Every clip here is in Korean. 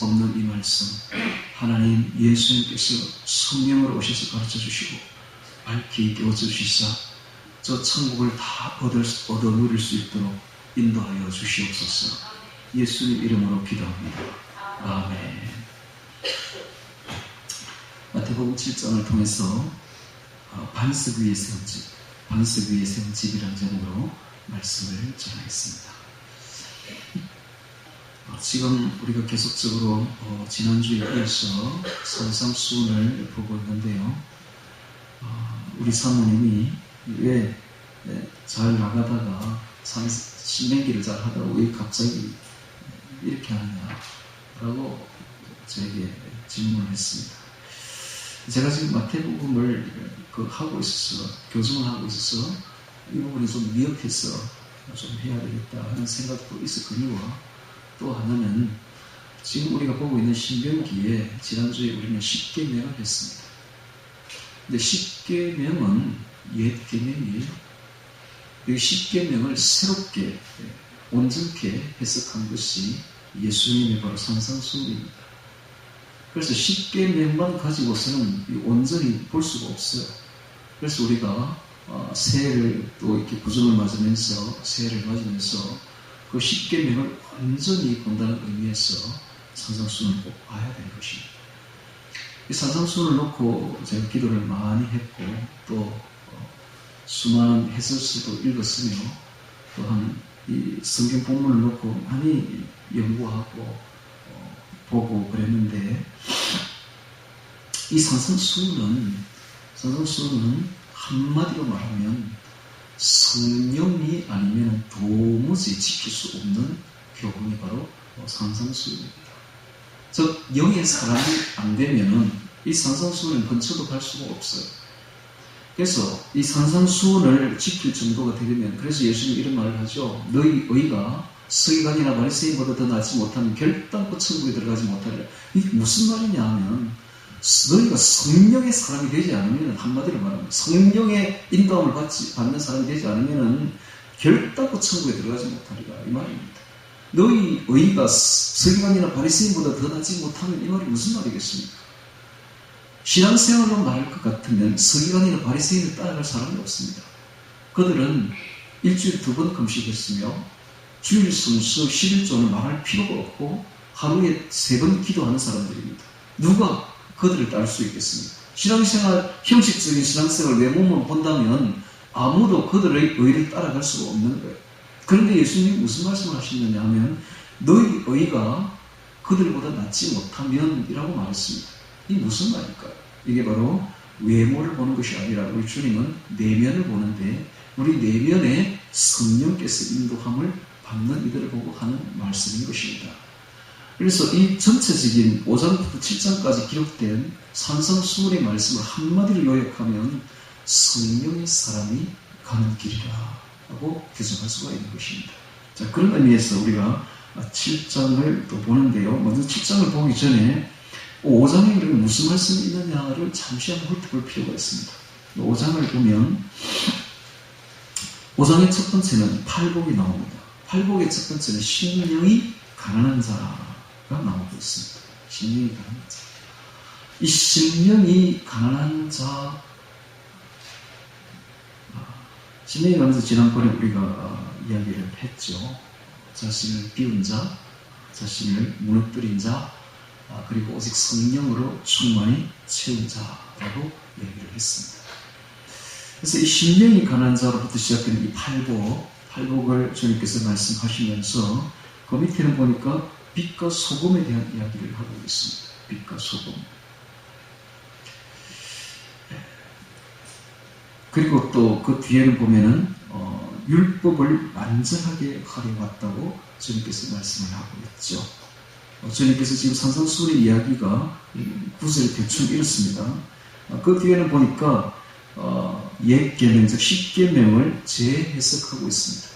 없는 이 말씀, 하나님 예수님께서 성령으로 오셔서 가르쳐 주시고 밝히 깨워져 주시사 저 천국을 다 얻어 누릴 수 있도록 인도하여 주시옵소서. 예수님 이름으로 기도합니다. 아멘. 마태복음 7장을 통해서 반석 위에 세운 집이라는 제목으로 말씀을 전하겠습니다. 지금 우리가 계속적으로 지난주에 이어서 산상수훈을 보고 있는데요. 우리 사모님이 왜 잘 나가다가 신명기를 잘 하다가 왜 갑자기 이렇게 하느냐라고 저에게 질문을 했습니다. 제가 지금 마태복음을 하고 있어서, 교정을 하고 있어서 이 부분이 좀 미흡해서 좀 해야 되겠다 하는 생각도 있었거니와 또 하나는 지금 우리가 보고 있는 신명기에 지난주에 우리는 십계명을 했습니다. 근데 십계명은 옛 계명이에요. 이 십계명을 새롭게 온전케 해석한 것이 예수님의 바로 산상수훈입니다. 그래서 십계명만 가지고서는 온전히 볼 수가 없어요. 그래서 우리가 새해를 또 이렇게 구정을 맞으면서 새해를 맞으면서 그 십계명을 완전히 본다는 의미에서 산상수훈을 꼭 봐야 되는 것입니다. 이 산상수훈을 놓고 제가 기도를 많이 했고 또 수많은 해설서도 읽었으며 또한 이 성경 본문을 놓고 많이 연구하고 보고 그랬는데 이 산상수훈은 한마디로 말하면 성령이 아니면 도무지 지킬 수 없는 교훈이 바로 산상수훈입니다. 즉 영의 사람이 안 되면은 이 산상수훈은 근처도 갈 수가 없어요. 그래서 이 산상수훈을 지킬 정도가 되려면, 그래서 예수님이 이런 말을 하죠. 너희 의가 서기관이나 바리새인보다 더 낫지 못하면 결단코 천국에 들어가지 못하리라. 이게 무슨 말이냐 하면 너희가 성령의 사람이 되지 않으면, 한마디로 말하면 성령의 인도함을 받는 사람이 되지 않으면 결단코 천국에 들어가지 못하리라 이 말입니다. 너희 의가 서기관이나 바리새인보다 더 낫지 못하면 이 말이 무슨 말이겠습니까? 신앙생활로 말할 것 같으면 서기관이나 바리새인을 따라갈 사람이 없습니다. 그들은 일주일에 2번 금식했으며 주일 성수 11조는 말할 필요가 없고 하루에 3번 기도하는 사람들입니다. 누가 그들을 따를 수 있겠습니까? 신앙생활, 형식적인 신앙생활 외모만 본다면 아무도 그들의 의를 따라갈 수가 없는 거예요. 그런데 예수님이 무슨 말씀을 하시느냐 하면 너희 의가 그들보다 낫지 못하면 이라고 말했습니다. 이게 무슨 말일까요? 이게 바로 외모를 보는 것이 아니라 우리 주님은 내면을 보는데 우리 내면에 성령께서 인도함을 받는 이들을 보고 하는 말씀인 것입니다. 그래서 이 전체적인 5장부터 7장까지 기록된 산상수훈의 말씀을 한마디로 요약하면 성령의 사람이 가는 길이라 하고 규정할 수가 있는 것입니다. 자, 그런 의미에서 우리가 7장을 또 보는데요. 먼저 7장을 보기 전에 5장에 그러면 무슨 말씀이 있느냐를 잠시 한번 훑어볼 필요가 있습니다. 5장을 보면 5장의 첫 번째는 팔복이 나옵니다. 팔복의 첫 번째는 심령이 가난한 자가 나오고 있습니다. 심령이 가난한 자. 이 심령이 가난한 자, 심령이 가난한 자 지난번에 우리가 이야기를 했죠. 자신을 비운 자, 자신을 무너뜨린 자, 그리고 오직 성령으로 충만히 채운 자라고 얘기를 했습니다. 그래서 이 심령이 가난한 자로부터 시작되는 이 팔복을 주님께서 말씀하시면서 그 밑에는 보니까 빛과 소금에 대한 이야기를 하고 있습니다. 빛과 소금. 그리고 또 그 뒤에는 보면은 율법을 완전하게 하려 왔다고 주님께서 말씀을 하고 있죠. 주님께서 지금 산상수훈의 이야기가 구절에 대충 이렇습니다. 그 뒤에는 보니까 옛 계명, 즉 10계명을 재해석하고 있습니다.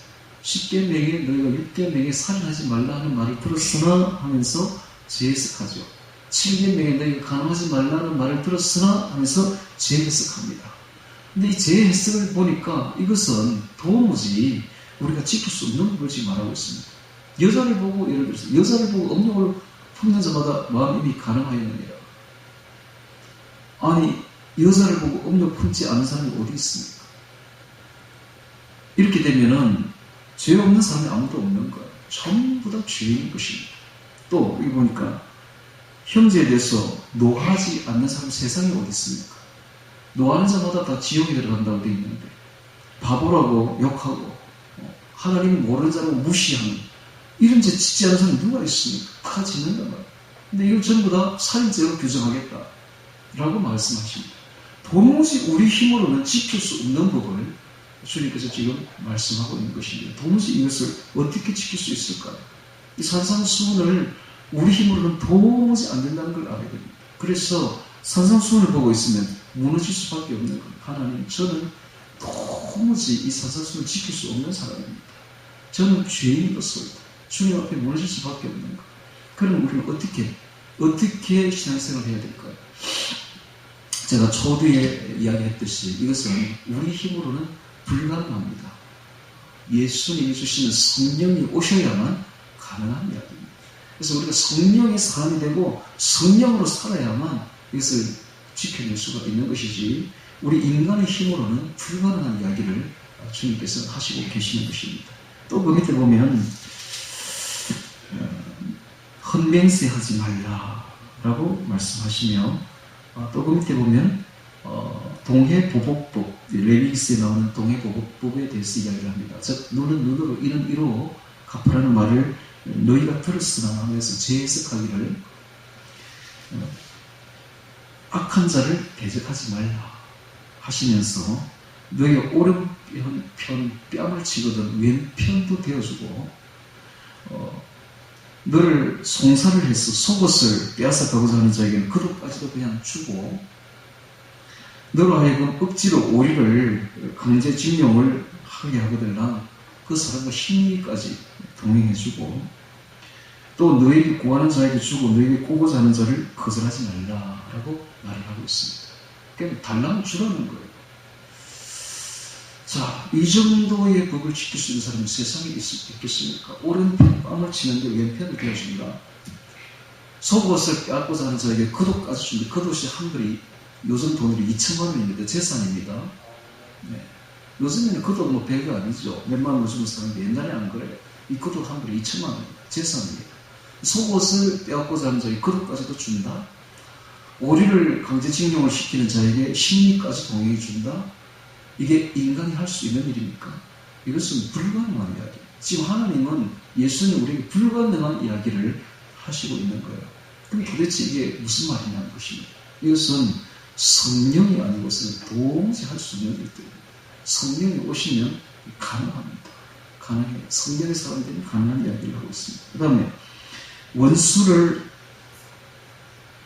10계명에 너희가 6계명에 살인하지 말라 하는 말을 들었으나 하면서 재해석하죠. 7계명에 너희가 간음하지 말라는 말을 들었으나 하면서 재해석합니다. 근데 이 재해석을 보니까 이것은 도무지 우리가 지킬 수 없는 걸 지금 말하고 있습니다. 여자를 보고, 예를 들어서 여자를 보고 음욕을 품는 자마다 마음이 가능하였느니라. 아니, 여자를 보고 음욕 품지 않은 사람이 어디 있습니까? 이렇게 되면은 죄 없는 사람이 아무도 없는 거예요. 전부 다 죄인 것입니다. 또 여기 보니까 형제에 대해서 노하지 않는 사람이 세상에 어디 있습니까? 노하는 자마다 다 지옥에 들어간다고 되어 있는데 바보라고 욕하고 하나님 모르는 자라고 무시하는 이런 죄 짓지 않은 사람이 누가 있습니까? 다 짓는단 말이에요. 근데 이걸 전부 다 살인죄로 규정하겠다 라고 말씀하십니다. 도무지 우리 힘으로는 지킬 수 없는 법을 주님께서 지금 말씀하고 있는 것입니다. 도무지 이것을 어떻게 지킬 수 있을까요? 이 산상수훈을 우리 힘으로는 도무지 안 된다는 걸 알아야 됩니다. 그래서 산상수훈을 보고 있으면 무너질 수밖에 없는 거예요. 하나님, 저는 도무지 이 산상수훈을 지킬 수 없는 사람입니다. 저는 죄인으로서 주님 앞에 무너질 수밖에 없는 거예요. 그럼 우리는 어떻게 신앙생활을 해야 될까요? 제가 초두에 이야기했듯이 이것은 우리 힘으로는 불가능합니다. 예수님이 주시는 성령이 오셔야만 가능한 이야기입니다. 그래서 우리가 성령의 사람이 되고 성령으로 살아야만 이것을 지켜낼 수가 있는 것이지 우리 인간의 힘으로는 불가능한 이야기를 주님께서 하시고 계시는 것입니다. 또 그 밑에 보면 헌맹세 하지 말라라고 말씀하시며 또 그 밑에 보면 동해보복법, 레위기스에 나오는 동해보복법에 대해서 이야기를 합니다. 즉 눈은 눈으로 이는 이로 갚으라는 말을 너희가 들었으나 하면서 재해석하기를 악한 자를 대적하지 말라 하시면서 너희가 오른편 뺨을 치거든 왼편도 되어주고 너를 송사를 해서 속옷을 빼앗아 가고자 하는 자에게는 그릇까지도 그냥 주고 너로 하여금 억지로 오리를 강제징용을 하게 하거들라 그 사람과 심리까지 동행해주고 또 너에게 구하는 자에게 주고 너에게 꼬고자 하는 자를 거절하지 말라라고 말을 하고 있습니다. 그러니까 달라면 주라는 거예요. 자, 이 정도의 법을 지킬 수 있는 사람이 세상에 있겠습니까? 오른편 뺨을 치는데 왼편을 되어준다. 속옷을 빼앗고자 하는 자에게 겉옷까지 준다. 겉옷이 한 벌이 요즘 돈으로 2천만 원입니다. 재산입니다. 네. 요즘에는 겉옷 뭐 별거 아니죠. 몇만 원 주면 사는데 옛날에 안 그래요. 이 겉옷 한 벌이 2천만 원입니다. 재산입니다. 속옷을 빼앗고자 하는 자에게 겉옷까지도 준다. 오리를 강제징용을 시키는 자에게 심리까지 동행해 준다. 이게 인간이 할 수 있는 일입니까? 이것은 불가능한 이야기. 지금 하나님은 예수님 우리에게 불가능한 이야기를 하시고 있는 거예요. 그럼 도대체 이게 무슨 말이냐는 것입니다. 이것은 성령이 아니고서는 도무지 할 수 없는 일들입니다. 성령이 오시면 가능합니다. 가능해요. 성령의 사람들이 가능한 이야기를 하고 있습니다. 그 다음에 원수를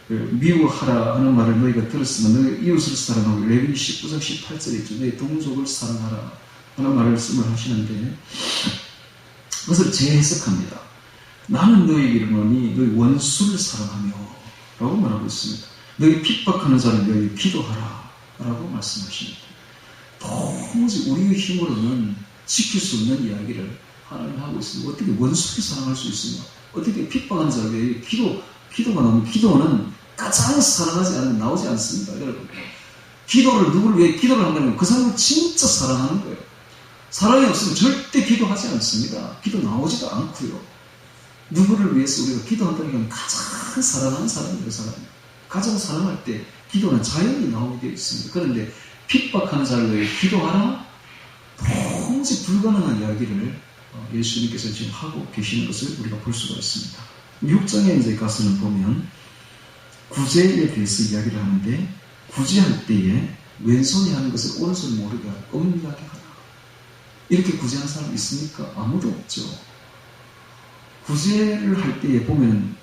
미워하라 하는 말을 너희가 들었으면 너희 이웃을 사랑하고 레위기 19장 18절에 있죠. 너희 동족을 사랑하라 하는 말씀을 하시는데 그것을 재해석합니다. 나는 너희에게 이르노니 너희 원수를 사랑하며 라고 말하고 있습니다. 너희 핍박하는 자를 위하여 기도하라 라고 말씀하십니다. 도무지 우리의 힘으로는 지킬 수 없는 이야기를 하나님 하고 있습니다. 어떻게 원수를 사랑할 수 있으며 어떻게 핍박하는 자를 위하여 기도가 나오면 기도는 가장 사랑하지 않으면 나오지 않습니다. 여러분. 기도를 누구를 위해 기도를 한다면 그 사람을 진짜 사랑하는 거예요. 사랑이 없으면 절대 기도하지 않습니다. 기도 나오지도 않고요. 누구를 위해서 우리가 기도한다는 건 가장 사랑하는 사람이에요. 가장 사랑할 때 기도는 자연히 나오게 되어 있습니다. 그런데 핍박하는 자를 위해 기도하라? 도무지 불가능한 이야기를 예수님께서 지금 하고 계시는 것을 우리가 볼 수가 있습니다. 6장에 이제 가서는 보면 구제에 대해서 이야기를 하는데 구제할 때에 왼손이 하는 것을 오른손이 모르게 하고 엄밀하게 하라. 이렇게 구제하는 사람 있습니까? 아무도 없죠. 구제를 할 때에 보면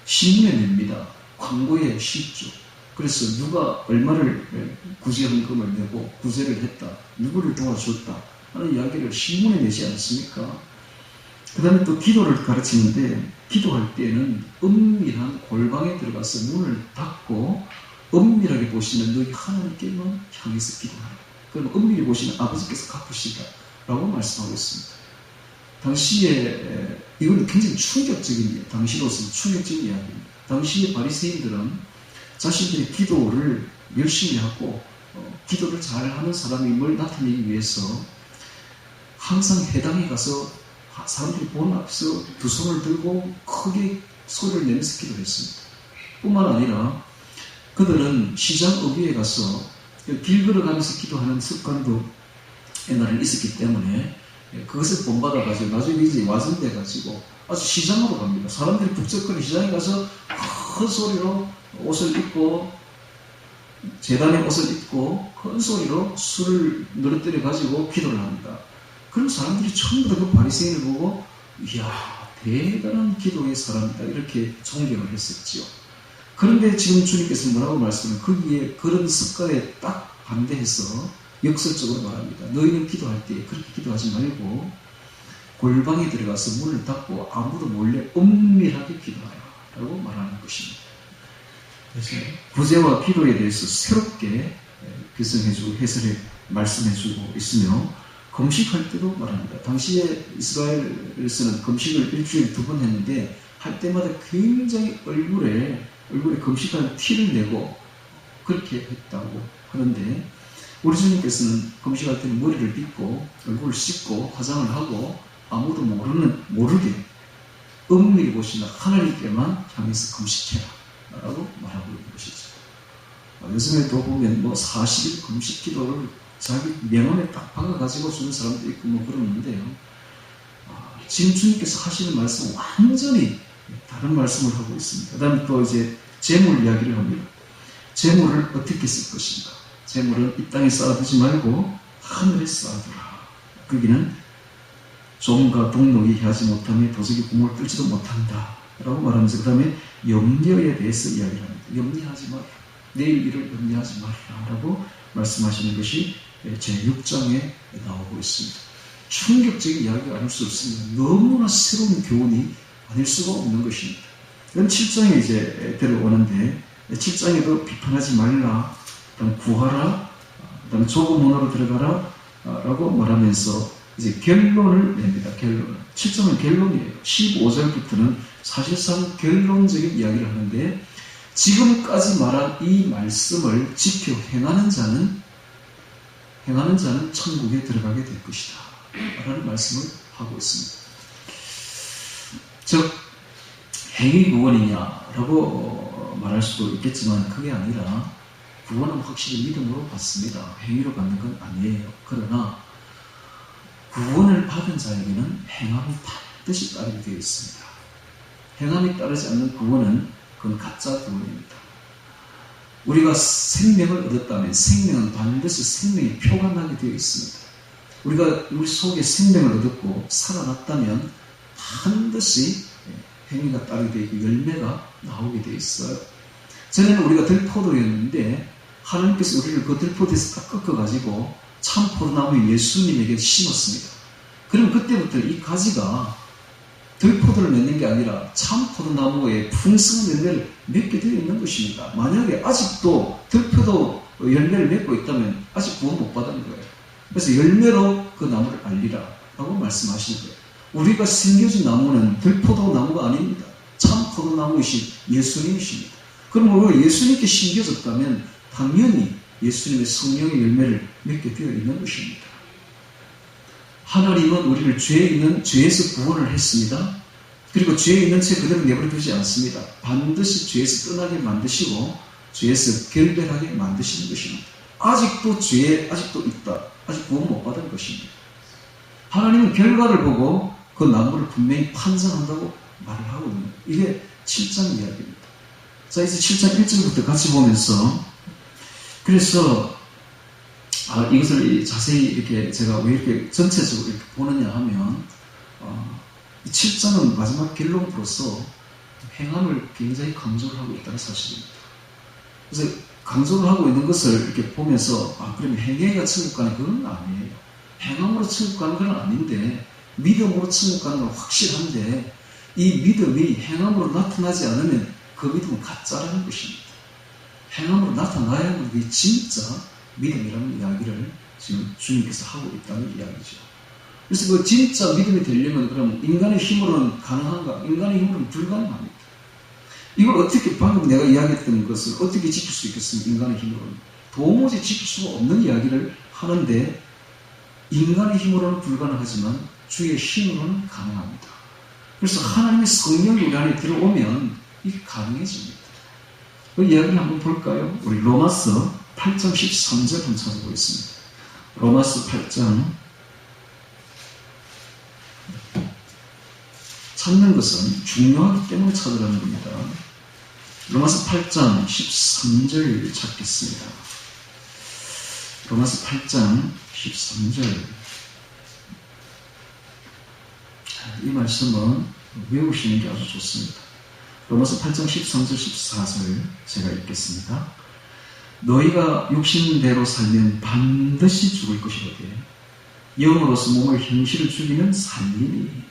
신문에 냅니다. 광고에 싣죠. 그래서 누가 얼마를 구제헌금을 내고 구제를 했다. 누구를 도와줬다. 하는 이야기를 신문에 내지 않습니까? 그 다음에 또 기도를 가르치는데 기도할 때는 은밀한 골방에 들어가서 문을 닫고 은밀하게 보시는 너희 하나님께만 향해서 기도하라. 그럼 은밀히 보시는 아버지께서 갚으시다 라고 말씀하고 있습니다. 당시에 이건 굉장히 충격적인, 당시로서 충격적인 이야기입니다. 당시의 바리새인들은 자신들의 기도를 열심히 하고 기도를 잘하는 사람임을 나타내기 위해서 항상 회당에 가서 사람들이 보는 앞에서 두 손을 들고 크게 소리를 내면서 기도를 했습니다. 뿐만 아니라 그들은 시장 어귀에 가서 길 걸어가면서 기도하는 습관도 옛날에 있었기 때문에 그것을 본받아가지고 나중에 이제 와전돼가지고 아주 시장으로 갑니다. 사람들이 북적거리는 시장에 가서 큰 소리로 옷을 입고 제단에 옷을 입고 큰 소리로 술을 늘어뜨려 가지고 기도를 합니다. 그럼 사람들이 전부 다 그 바리새인을 보고 이야 대단한 기도의 사람이다 이렇게 존경을 했었지요. 그런데 지금 주님께서 뭐라고 말씀을 거기에 그런 습관에 딱 반대해서 역설적으로 말합니다. 너희는 기도할 때 그렇게 기도하지 말고 골방에 들어가서 문을 닫고 아무도 몰래 은밀하게 기도하라 라고 말하는 것입니다. 그래서 구제와 기도에 대해서 새롭게 규정해주고 해설해 말씀해주고 있으며 금식할 때도 말합니다. 당시에 이스라엘에서는 금식을 일주일에 2번 했는데 할 때마다 굉장히 얼굴에 금식하는 티를 내고 그렇게 했다고 하는데 우리 주님께서는 금식할 때는 머리를 빗고 얼굴을 씻고 화장을 하고 아무도 모르게 은밀히 보시나 하나님께만 향해서 금식해라 라고 말하고 있는 것이죠. 요즘에도 보면 40일 금식 기도를 자기 명언에 딱 박아가지고 주는 사람도 있고 그러는데요. 지금 주님께서 하시는 말씀은 완전히 다른 말씀을 하고 있습니다. 그 다음에 또 이제 재물 이야기를 합니다. 재물을 어떻게 쓸 것인가? 재물은 이 땅에 쌓아두지 말고 하늘에 쌓아두라. 거기는 종과 동록이 하지 못하며 도적이 구멍을 뚫지도 못한다 라고 말하면서 그 다음에 염려에 대해서 이야기를 합니다. 염려하지 마라. 내일 일을 염려하지 마라 라고 말씀하시는 것이 제6장에 나오고 있습니다. 충격적인 이야기가 아닐 수 없습니다. 너무나 새로운 교훈이 아닐 수가 없는 것입니다. 그럼 7장에 이제 데려오는데 7장에도 비판하지 말라, 그다음 구하라, 그다음 좁은 문으로 들어가라 라고 말하면서 이제 결론을 냅니다. 결론을. 7장은 결론이에요. 15절부터는 사실상 결론적인 이야기를 하는데 지금까지 말한 이 말씀을 지켜 행하는 자는 천국에 들어가게 될 것이다 라는 말씀을 하고 있습니다. 즉 행위 구원이냐라고 말할 수도 있겠지만 그게 아니라 구원은 확실히 믿음으로 받습니다. 행위로 받는 건 아니에요. 그러나 구원을 받은 자에게는 행함이 반드시 따르게 되어 있습니다. 행함이 따르지 않는 구원은 그건 가짜 구원입니다. 우리가 생명을 얻었다면 생명은 반드시 생명의 표가 나게 되어 있습니다. 우리가 우리 속에 생명을 얻었고 살아났다면 반드시 행위가 따르게 되어 있고 열매가 나오게 되어 있어요. 전에는 우리가 들포도였는데 하나님께서 우리를 그 들포도에서 딱 꺾어가지고 참 포도나무 예수님에게 심었습니다. 그럼 그때부터 이 가지가 들포도를 맺는 게 아니라 참 포도나무의 풍성한 열매를 맺게 되어 있는 것입니다. 만약에 아직도 들포도 열매를 맺고 있다면 아직 구원 못 받은 거예요. 그래서 열매로 그 나무를 알리라 라고 말씀하시는 거예요. 우리가 심겨진 나무는 들포도 나무가 아닙니다. 참 포도나무이신 예수님이십니다. 그럼 우리가 예수님께 심겨졌다면 당연히 예수님의 성령의 열매를 맺게 되어 있는 것입니다. 하나님은 우리를 죄에서 구원을 했습니다. 그리고 죄에 있는 채 그대로 내버려두지 않습니다. 반드시 죄에서 떠나게 만드시고 죄에서 결별하게 만드시는 것입니다. 아직도 죄에 아직도 있다. 아직 구원 못 받은 것입니다. 하나님은 결과를 보고 그 나무를 분명히 판단한다고 말을 하고 있는 거예요. 이게 7장 이야기입니다. 자, 이제 7장 1절부터 같이 보면서 그래서 이것을 자세히 이렇게 제가 왜 이렇게 전체적으로 이렇게 보느냐 하면 7장은 마지막 결론으로서 행함을 굉장히 강조를 하고 있다는 사실입니다. 그래서 강조를 하고 있는 것을 이렇게 보면서 그러면 행위가 천국 가는 건 아니에요. 행함으로 천국 가는 건 아닌데 믿음으로 천국 가는 건 확실한데 이 믿음이 행함으로 나타나지 않으면 그 믿음은 가짜라는 것입니다. 행함으로 나타나야만 그게 진짜 믿음이라는 이야기를 지금 주님께서 하고 있다는 이야기죠. 그래서 그 진짜 믿음이 되려면 그럼 인간의 힘으로는 가능한가? 인간의 힘으로는 불가능합니다. 이걸 어떻게 방금 내가 이야기했던 것을 어떻게 지킬 수 있겠습니까? 인간의 힘으로는. 도무지 지킬 수가 없는 이야기를 하는데 인간의 힘으로는 불가능하지만 주의 힘으로는 가능합니다. 그래서 하나님의 성령이 우리 안에 들어오면 이게 가능해집니다. 그 이야기를 한번 볼까요? 우리 로마서 8장 13절 한번 찾아보겠습니다. 로마서 8장 찾는 것은 중요하기 때문에 찾으라는 겁니다. 로마서 8장 13절 찾겠습니다. 로마서 8장 13절. 이 말씀은 외우시는 게 아주 좋습니다. 로마서 8장 13절 14절 제가 읽겠습니다. 너희가 육신대로 살면 반드시 죽을 것이로되 영으로서 몸의 형실을 죽이면 살리니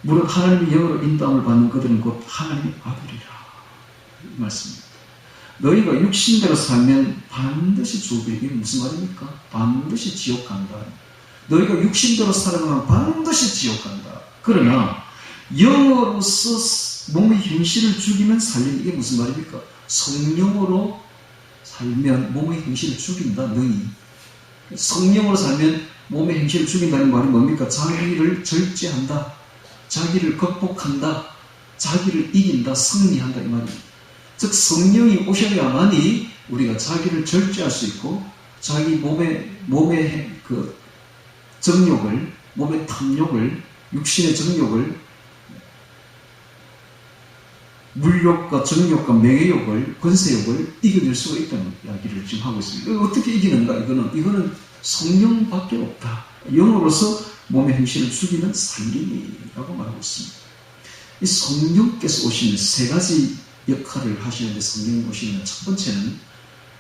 무릇 하나님의 영으로 인도함을 받는 그들은 곧 하나님의 아들이라. 이 말씀입니다. 너희가 육신대로 살면 반드시 죽을. 이게 무슨 말입니까? 반드시 지옥 간다. 너희가 육신대로 살아가면 반드시 지옥 간다. 그러나 영으로서 몸의 형실을 죽이면 살리는. 이게 무슨 말입니까? 성령으로 살면 몸의 형실을 죽인다. 너희 성령으로 살면 몸의 형실을 죽인다는 말은 뭡니까? 자기를 절제한다, 자기를 극복한다, 자기를 이긴다, 승리한다, 이 말입니다. 즉 성령이 오셔야만이 우리가 자기를 절제할 수 있고 자기 몸의 그 정욕을, 몸의 탐욕을, 육신의 정욕을, 물욕과 정욕과 명예욕을, 권세욕을 이겨낼 수가 있다는 이야기를 지금 하고 있습니다. 어떻게 이기는가? 이거는 성령밖에 없다. 영으로서 몸의 행실을 죽이는 살림이라고 말하고 있습니다. 이 성령께서 오시면 세 가지 역할을 하시는데, 성령이 오시면 첫 번째는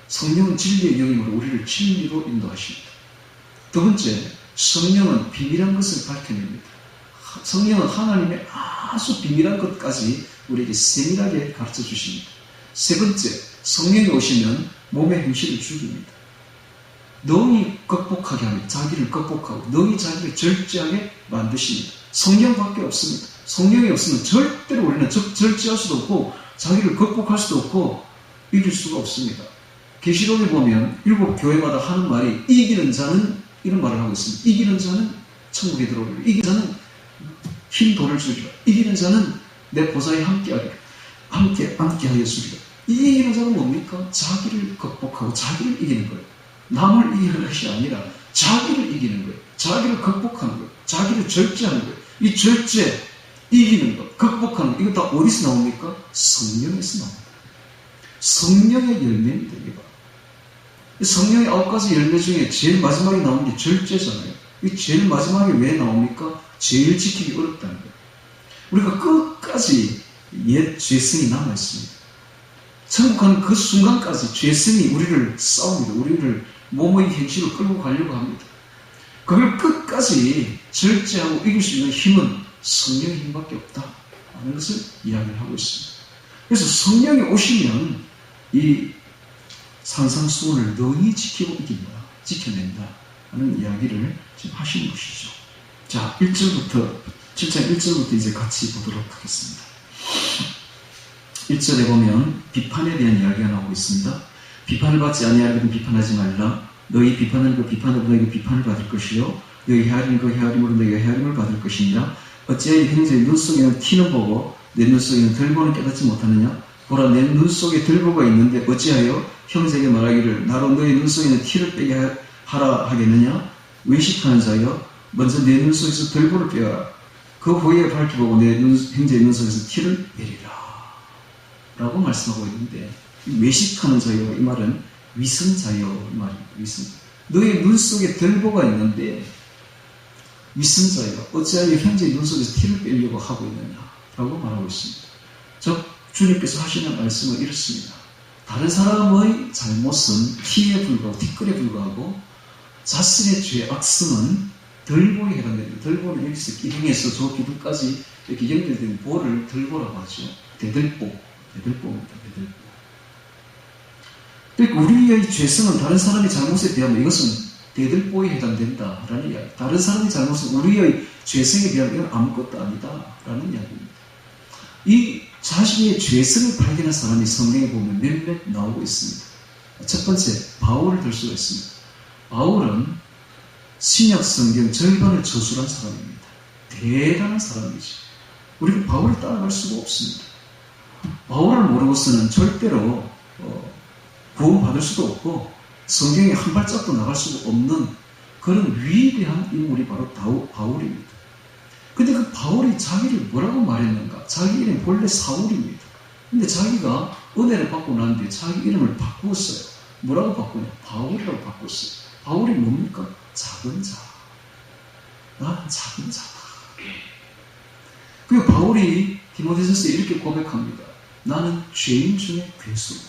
성령은 진리의 영이므로 우리를 진리로 인도하십니다. 두 번째, 성령은 비밀한 것을 밝혀냅니다. 성령은 하나님의 아주 비밀한 것까지 우리에게 세밀하게 가르쳐 주십니다. 세 번째, 성령이 오시면 몸의 행실을 죽입니다. 능히 극복하게 합니다. 자기를 극복하고 능히 자기를 절제하게 만드십니다. 성령밖에 없습니다. 성령이 없으면 절대로 우리는 절제할 수도 없고 자기를 극복할 수도 없고 이길 수가 없습니다. 계시록에 보면 7교회마다 하는 말이 이기는 자는 이런 말을 하고 있습니다. 이기는 자는 천국에 들어오리라. 이기는 자는 흰 돌을 주리라. 이기는 자는 내 보좌에 함께하리라. 함께 하여 주리라. 이 이기는 자는 뭡니까? 자기를 극복하고 자기를 이기는 거예요. 남을 이기는 것이 아니라 자기를 이기는 거예요. 자기를 극복하는 거예요. 자기를 절제하는 거예요. 이 절제, 이기는 것, 극복하는 것, 이거 다 어디서 나옵니까? 성령에서 나옵니다. 성령의 열매입니다. 이거. 성령의 9가지 열매 중에 제일 마지막에 나오는 게 절제잖아요. 이 제일 마지막에 왜 나옵니까? 제일 지키기 어렵다는 거예요. 우리가 끝까지 옛 죄성이 남아있습니다. 천국 가는 그 순간까지 죄성이 우리를 싸웁니다. 우리를 몸의 행실을 끌고 가려고 합니다. 그걸 끝까지 절제하고 이길 수 있는 힘은 성령의 힘밖에 없다 하는 것을 이야기를 하고 있습니다. 그래서 성령이 오시면 이 산상수훈을 능히 지키고 이긴다, 지켜낸다 하는 이야기를 지금 하시는 것이죠. 자, 7장 1절부터 이제 같이 보도록 하겠습니다. 1절에 보면 비판에 대한 이야기가 나오고 있습니다. 비판을 받지 아니하려면 비판하지 말라. 너희 비판하는 그 비판으로 너희가 비판을 받을 것이요 너희 헤아리는 그 헤아림으로 너희가 헤아림을 받을 것이니라. 어찌하여 형제의 눈 속에는 티는 보고 내 눈 속에는 들보는 깨닫지 못하느냐. 보라, 내 눈 속에 들보가 있는데 어찌하여 형제에게 말하기를 나로 너희 눈 속에는 티를 빼게 하라 하겠느냐. 외식하는 자여, 먼저 내 눈 속에서 들보를 빼어라. 그 후에 밝혀보고 내 형제의 눈 속에서 티를 빼리라 라고 말씀하고 있는데, 외식하는 자여, 이 말은 위선자여, 이 말입니다. 위선. 너의 눈 속에 들보가 있는데 위선자여, 어찌하여 형제의 눈 속에서 티를 빼려고 하고 있느냐 라고 말하고 있습니다. 주님께서 하시는 말씀은 이렇습니다. 다른 사람의 잘못은 티에 불과하고 티끌에 불과하고 자신의 죄, 악성은 들보에 해당됩니다. 들보는 여기서 기둥에서 저 기둥까지 이렇게 연결된 볼을 들보라고 하죠. 대들보입니다. 대들보. 그러니까 우리의 죄성은 다른 사람의 잘못에 비하면 이것은 대들보에 해당된다라는 이야기. 다른 사람의 잘못은 우리의 죄성에 비하면 이건 아무것도 아니다라는 이야기입니다. 이 자신의 죄성을 발견한 사람이 성경에 보면 몇몇 나오고 있습니다. 첫 번째, 바울을 들 수가 있습니다. 바울은 신약 성경 절반을 저술한 사람입니다. 대단한 사람이죠. 우리는 바울을 따라갈 수가 없습니다. 바울을 모르고서는 절대로 구원받을 수도 없고 성경에 한 발짝도 나갈 수가 없는 그런 위대한 인물이 바로 바울입니다. 근데 그 바울이 자기를 뭐라고 말했는가? 자기 이름이 본래 사울입니다. 근데 자기가 은혜를 받고 난 뒤에 자기 이름을 바꾸었어요. 뭐라고 바꾸냐? 바울이라고 바꿨어요. 바울이 뭡니까? 작은 자. 나는 작은 자다. 그리고 바울이 디모데전서에 이렇게 고백합니다. 나는 죄인 중에 괴수다.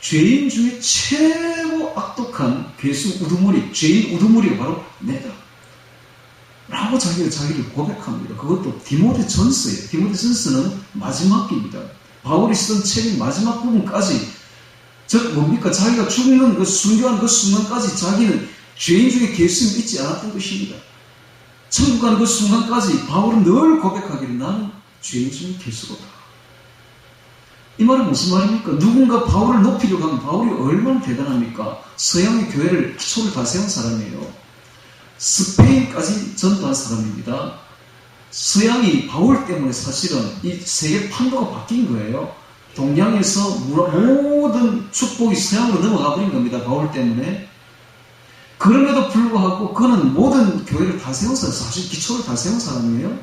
죄인 중에 최고 악독한 괴수 우두머리, 죄인 우두머리가 바로 내다. 라고 자기를 고백합니다. 그것도 디모데전서예요. 디모데전서는 마지막 기입니다. 바울이 쓰던 책의 마지막 부분까지 즉 뭡니까? 자기가 죽는 그 순교한 그 순간까지 자기는 죄인 중에 괴수임을 잊지 않았던 것입니다. 천국 가는 그 순간까지 바울은 늘 고백하기를 나는 죄인 중에 괴수로다. 이 말은 무슨 말입니까? 누군가 바울을 높이려고 하면 바울이 얼마나 대단합니까? 서양의 교회를 기초를 다 세운 사람이에요. 스페인까지 전도한 사람입니다. 서양이 바울 때문에 사실은 이 세계 판도가 바뀐 거예요. 동양에서 모든 축복이 서양으로 넘어가 버린 겁니다. 바울 때문에. 그럼에도 불구하고 그는 모든 교회를 다 세운 사람, 사실 기초를 다 세운 사람이에요.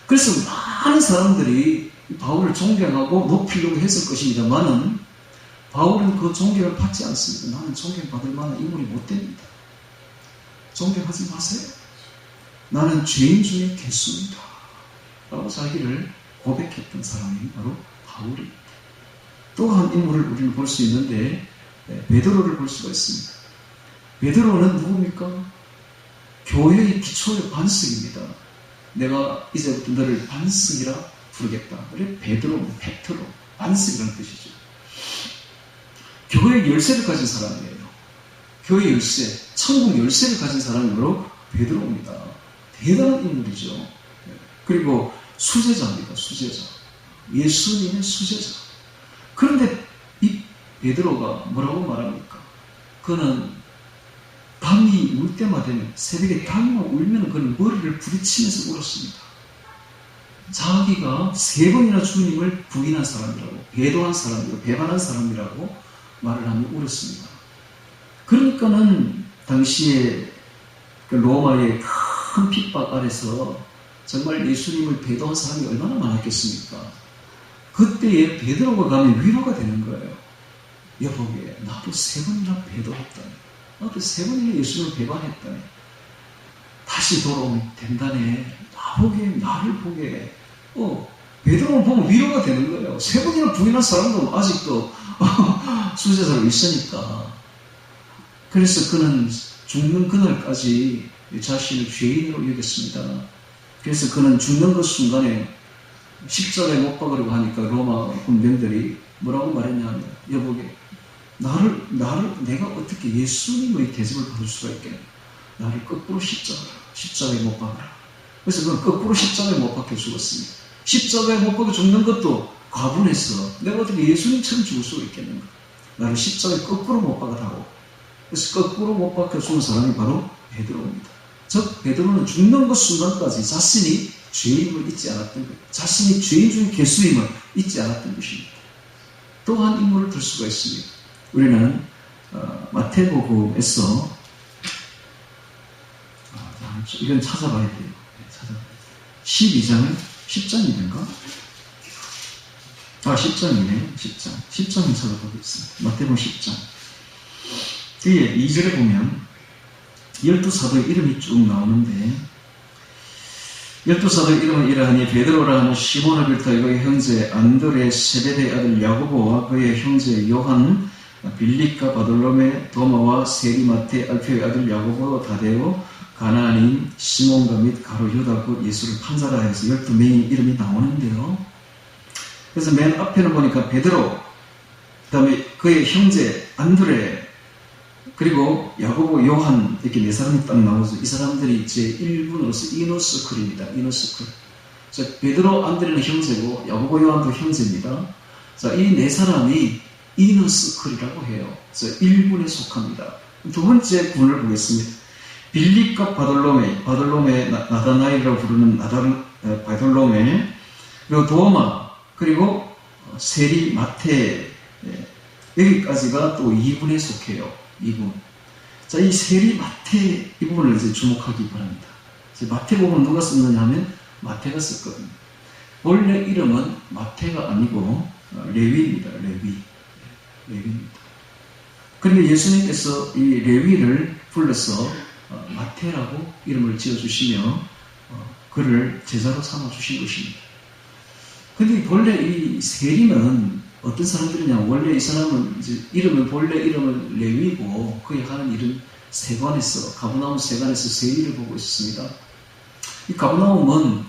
그래서 많은 사람들이 바울을 존경하고 높이려고 했을 것입니다만은 바울은 그 존경을 받지 않습니다. 나는 존경받을 만한 인물이 못 됩니다. 존경하지 마세요. 나는 죄인 중에 괴수입니다. 라고 자기를 고백했던 사람이 바로 바울입니다. 또 한 인물을 우리는 볼 수 있는데 베드로를 볼 수가 있습니다. 베드로는 누굽니까? 교회의 기초의 반석입니다. 내가 이제부터 너를 반석이라 부르겠다. 그래 베드로, 페트로, 반석이라는 뜻이죠. 교회의 열쇠를 가진 사람이에요. 교회 열쇠, 천국 열쇠를 가진 사람이 바로 베드로입니다. 대단한 인물이죠. 그리고 수제자입니다. 수제자. 예수님의 수제자. 그런데 이 베드로가 뭐라고 말합니까? 그는 밤이 울 때마다 되면 새벽에 밤이만 울면 그는 머리를 부딪히면서 울었습니다. 자기가 3번이나 주님을 부인한 사람이라고, 배도한 사람이라고, 배반한 사람이라고 말을 하며 울었습니다. 그러니까는 당시에 그 로마의 큰 핍박 아래서 정말 예수님을 배도한 사람이 얼마나 많았겠습니까? 그때에 베드로가 가면 위로가 되는 거예요. 여보게, 나도 3번이나 배도했다니. 나도 3번이나 예수님을 배반했다니. 다시 돌아오면 된다네. 나를 보게. 베드로를 보면 위로가 되는 거예요. 3번이나 부인한 사람도 아직도 수제자로 있으니까. 그래서 그는 죽는 그날까지 자신을 죄인으로 여겼습니다. 그래서 그는 죽는 그 순간에 십자가에 못 박으려고 하니까 로마 군병들이 뭐라고 말했냐면, 여보게, 내가 어떻게 예수님의 대접을 받을 수가 있겠냐. 나를 거꾸로 십자가에 못 박아라. 그래서 그는 거꾸로 십자가에 못 박혀 죽었습니다. 십자가에 못 박혀 죽는 것도 과분해서 내가 어떻게 예수님처럼 죽을 수가 있겠는가. 나를 십자가에 거꾸로 못 박으라고. 그래서 거꾸로 못 박혀 죽은 사람이 바로 베드로입니다. 즉 베드로는 죽는 그 순간까지 자신이 죄인임을 잊지 않았던 것, 자신이 죄인 중 괴수임을 잊지 않았던 것입니다. 또 한 인물을 들 수가 있습니다. 우리는 마태복음에서 이건 찾아봐야 돼요. 12장을 10장이던가? 10장이네요. 10장을 찾아보겠습니다. 마태복음 10장. 뒤에 2절에 보면 12사도의 이름이 쭉 나오는데, 12사도의 이름은 이러하니 베드로라 하는 시몬을 비롯하여 그의 형제 안드레, 세베대의 아들 야고보와 그의 형제 요한, 빌립과 바돌로메, 도마와 세리마테, 알페의 아들 야고보, 다데오, 가나안인 시몬과 및 가로 유다 그 예수를 판사라 해서 12명의 이름이 나오는데요. 그래서 맨 앞에는 보니까 베드로, 그 다음에 그의 형제 안드레, 그리고 야고보, 요한 이렇게 네 사람이 딱 나오죠. 이 사람들이 제 1분으로서 이너서클입니다. 이너서클. 자, 베드로, 안드레는 형제고 야고보, 요한도 형제입니다. 자, 이 네 사람이 이너서클이라고 해요. 자, 1분에 속합니다. 두 번째 분을 보겠습니다. 빌립과 바돌로메, 나다나엘이라고 부르는 바돌로메, 그리고 도마, 그리고 세리, 마테, 여기까지가 또 2분에 속해요. 2분. 자, 이 세리, 마테 이 부분을 이제 주목하기 바랍니다. 마태복음은 누가 썼느냐 하면 마태가 썼거든요. 원래 이름은 마태가 아니고 레위입니다. 레위입니다. 그런데 예수님께서 이 레위를 불러서 마태라고 이름을 지어주시며 그를 제자로 삼아주신 것입니다. 근데 본래 이 세리는 어떤 사람들이냐, 원래 이 사람은 이제 본래 이름은 레위고 그의 하는 일은 세관에서, 가버나움 세관에서 세리를 보고 있었습니다. 이 가버나움은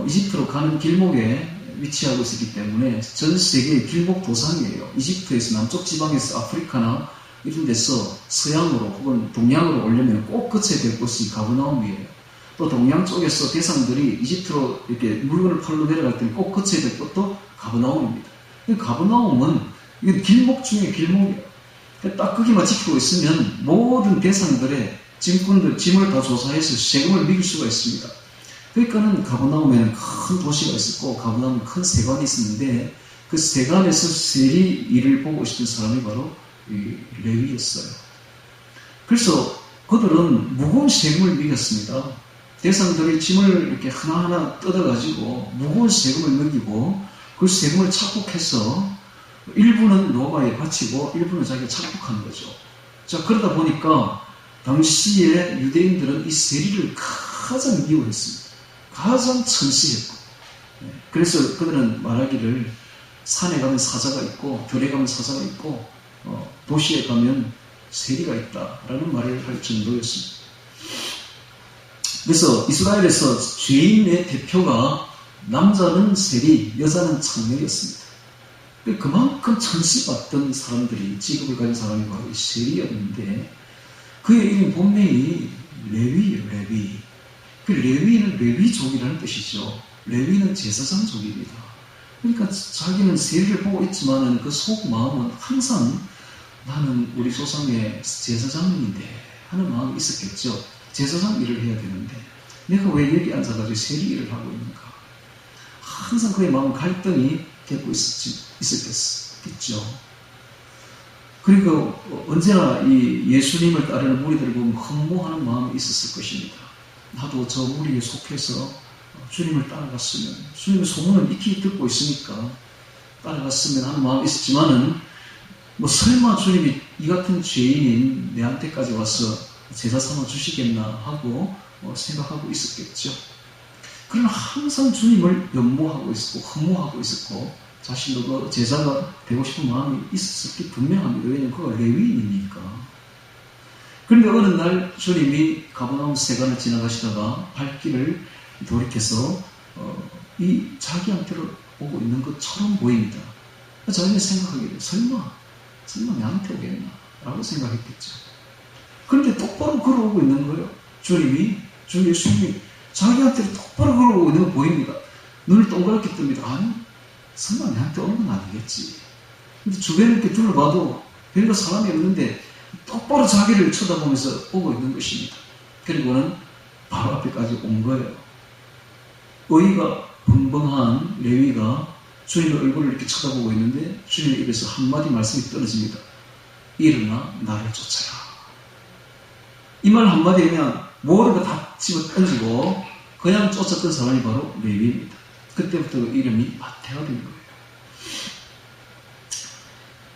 이집트로 가는 길목에 위치하고 있었기 때문에 전 세계의 길목 도상이에요. 이집트에서 남쪽 지방에서 아프리카나 이런 데서 서양으로 혹은 동양으로 오려면 꼭 거쳐야 될 곳이 가버나움이에요. 또 동양 쪽에서 대상들이 이집트로 이렇게 물건을 팔러 내려갈 때는 꼭 거쳐야 될 곳도 가버나움입니다. 가버나움은 이건 길목 중에 길목이에요. 딱 거기만 지키고 있으면 모든 대상들의 짐꾼들, 짐을 다 조사해서 세금을 매길 수가 있습니다. 그러니까는 가버나움에는 큰 도시가 있었고 가버나움에 큰 세관이 있었는데 그 세관에서 세리 일을 보고 있었던 사람이 바로 이 레위였어요. 그래서 그들은 무거운 세금을 매겼습니다. 대상들의 짐을 이렇게 하나하나 뜯어가지고 무거운 세금을 매기고 그 세금을 착복해서 일부는 로마에 바치고 일부는 자기가 착복하는 거죠. 자, 그러다 보니까 당시에 유대인들은 이 세리를 가장 미워했습니다. 가장 천시했고, 그래서 그들은 말하기를 산에 가면 사자가 있고 들에 가면 사자가 있고 도시에 가면 세리가 있다라는 말을 할 정도였습니다. 그래서 이스라엘에서 죄인의 대표가 남자는 세리, 여자는 창녀였습니다. 그만큼 천시받던 사람들이, 직업을 가진 사람이 바로 이 세리였는데 그의 이름 본명이 레위예요. 레위. 그 레위는 레위족이라는 뜻이죠. 레위는 제사장족입니다. 그러니까 자기는 세리를 보고 있지만은 그 속 마음은 항상 나는 우리 조상의 제사장인데 하는 마음이 있었겠죠. 제사장 일을 해야 되는데 내가 왜 여기 앉아가지고 세리 일을 하고 있는가. 항상 그의 마음은 갈등이 겪고 있었겠죠. 그리고 언제나 이 예수님을 따르는 무리들을 보면 흠모하는 마음이 있었을 것입니다. 나도 저 무리에 속해서 주님을 따라갔으면, 주님의 소문을 익히 듣고 있으니까 따라갔으면 하는 마음이 있었지만은 설마 주님이 이 같은 죄인인 내한테까지 와서 제자 삼아 주시겠나 하고 생각하고 있었겠죠. 그러나 항상 주님을 연모하고 있었고 흠모하고 있었고 자신도 그 제자가 되고 싶은 마음이 있었기 분명합니다. 왜냐하면 그가 레위인이니까. 그런데 어느 날 주님이 가버나움 세관을 지나가시다가 발길을 돌이켜서 이 자기한테로 오고 있는 것처럼 보입니다. 자기는 생각하기를 설마 내한테 오겠나 라고 생각했겠죠. 그런데 똑바로 걸어오고 있는 거예요. 주 예수님이 자기한테 똑바로 걸어오고 있는 거 보입니다. 눈을 동그랗게 뜹니다. 아니, 설마 내한테 오는 건 아니겠지. 근데 주변을 이렇게 둘러봐도 별로 사람이 없는데 똑바로 자기를 쳐다보면서 오고 있는 것입니다. 그리고는 바로 앞에까지 온 거예요. 의의가 벙벙한 레위가 주님의 얼굴을 이렇게 쳐다보고 있는데 주님의 입에서 한마디 말씀이 떨어집니다. 일어나 나를 쫓아라. 이 말 한마디면 모든 거 다 집어 던지고 그냥 쫓았던 사람이 바로 레위입니다. 그때부터 그 이름이 마태가 된 거예요.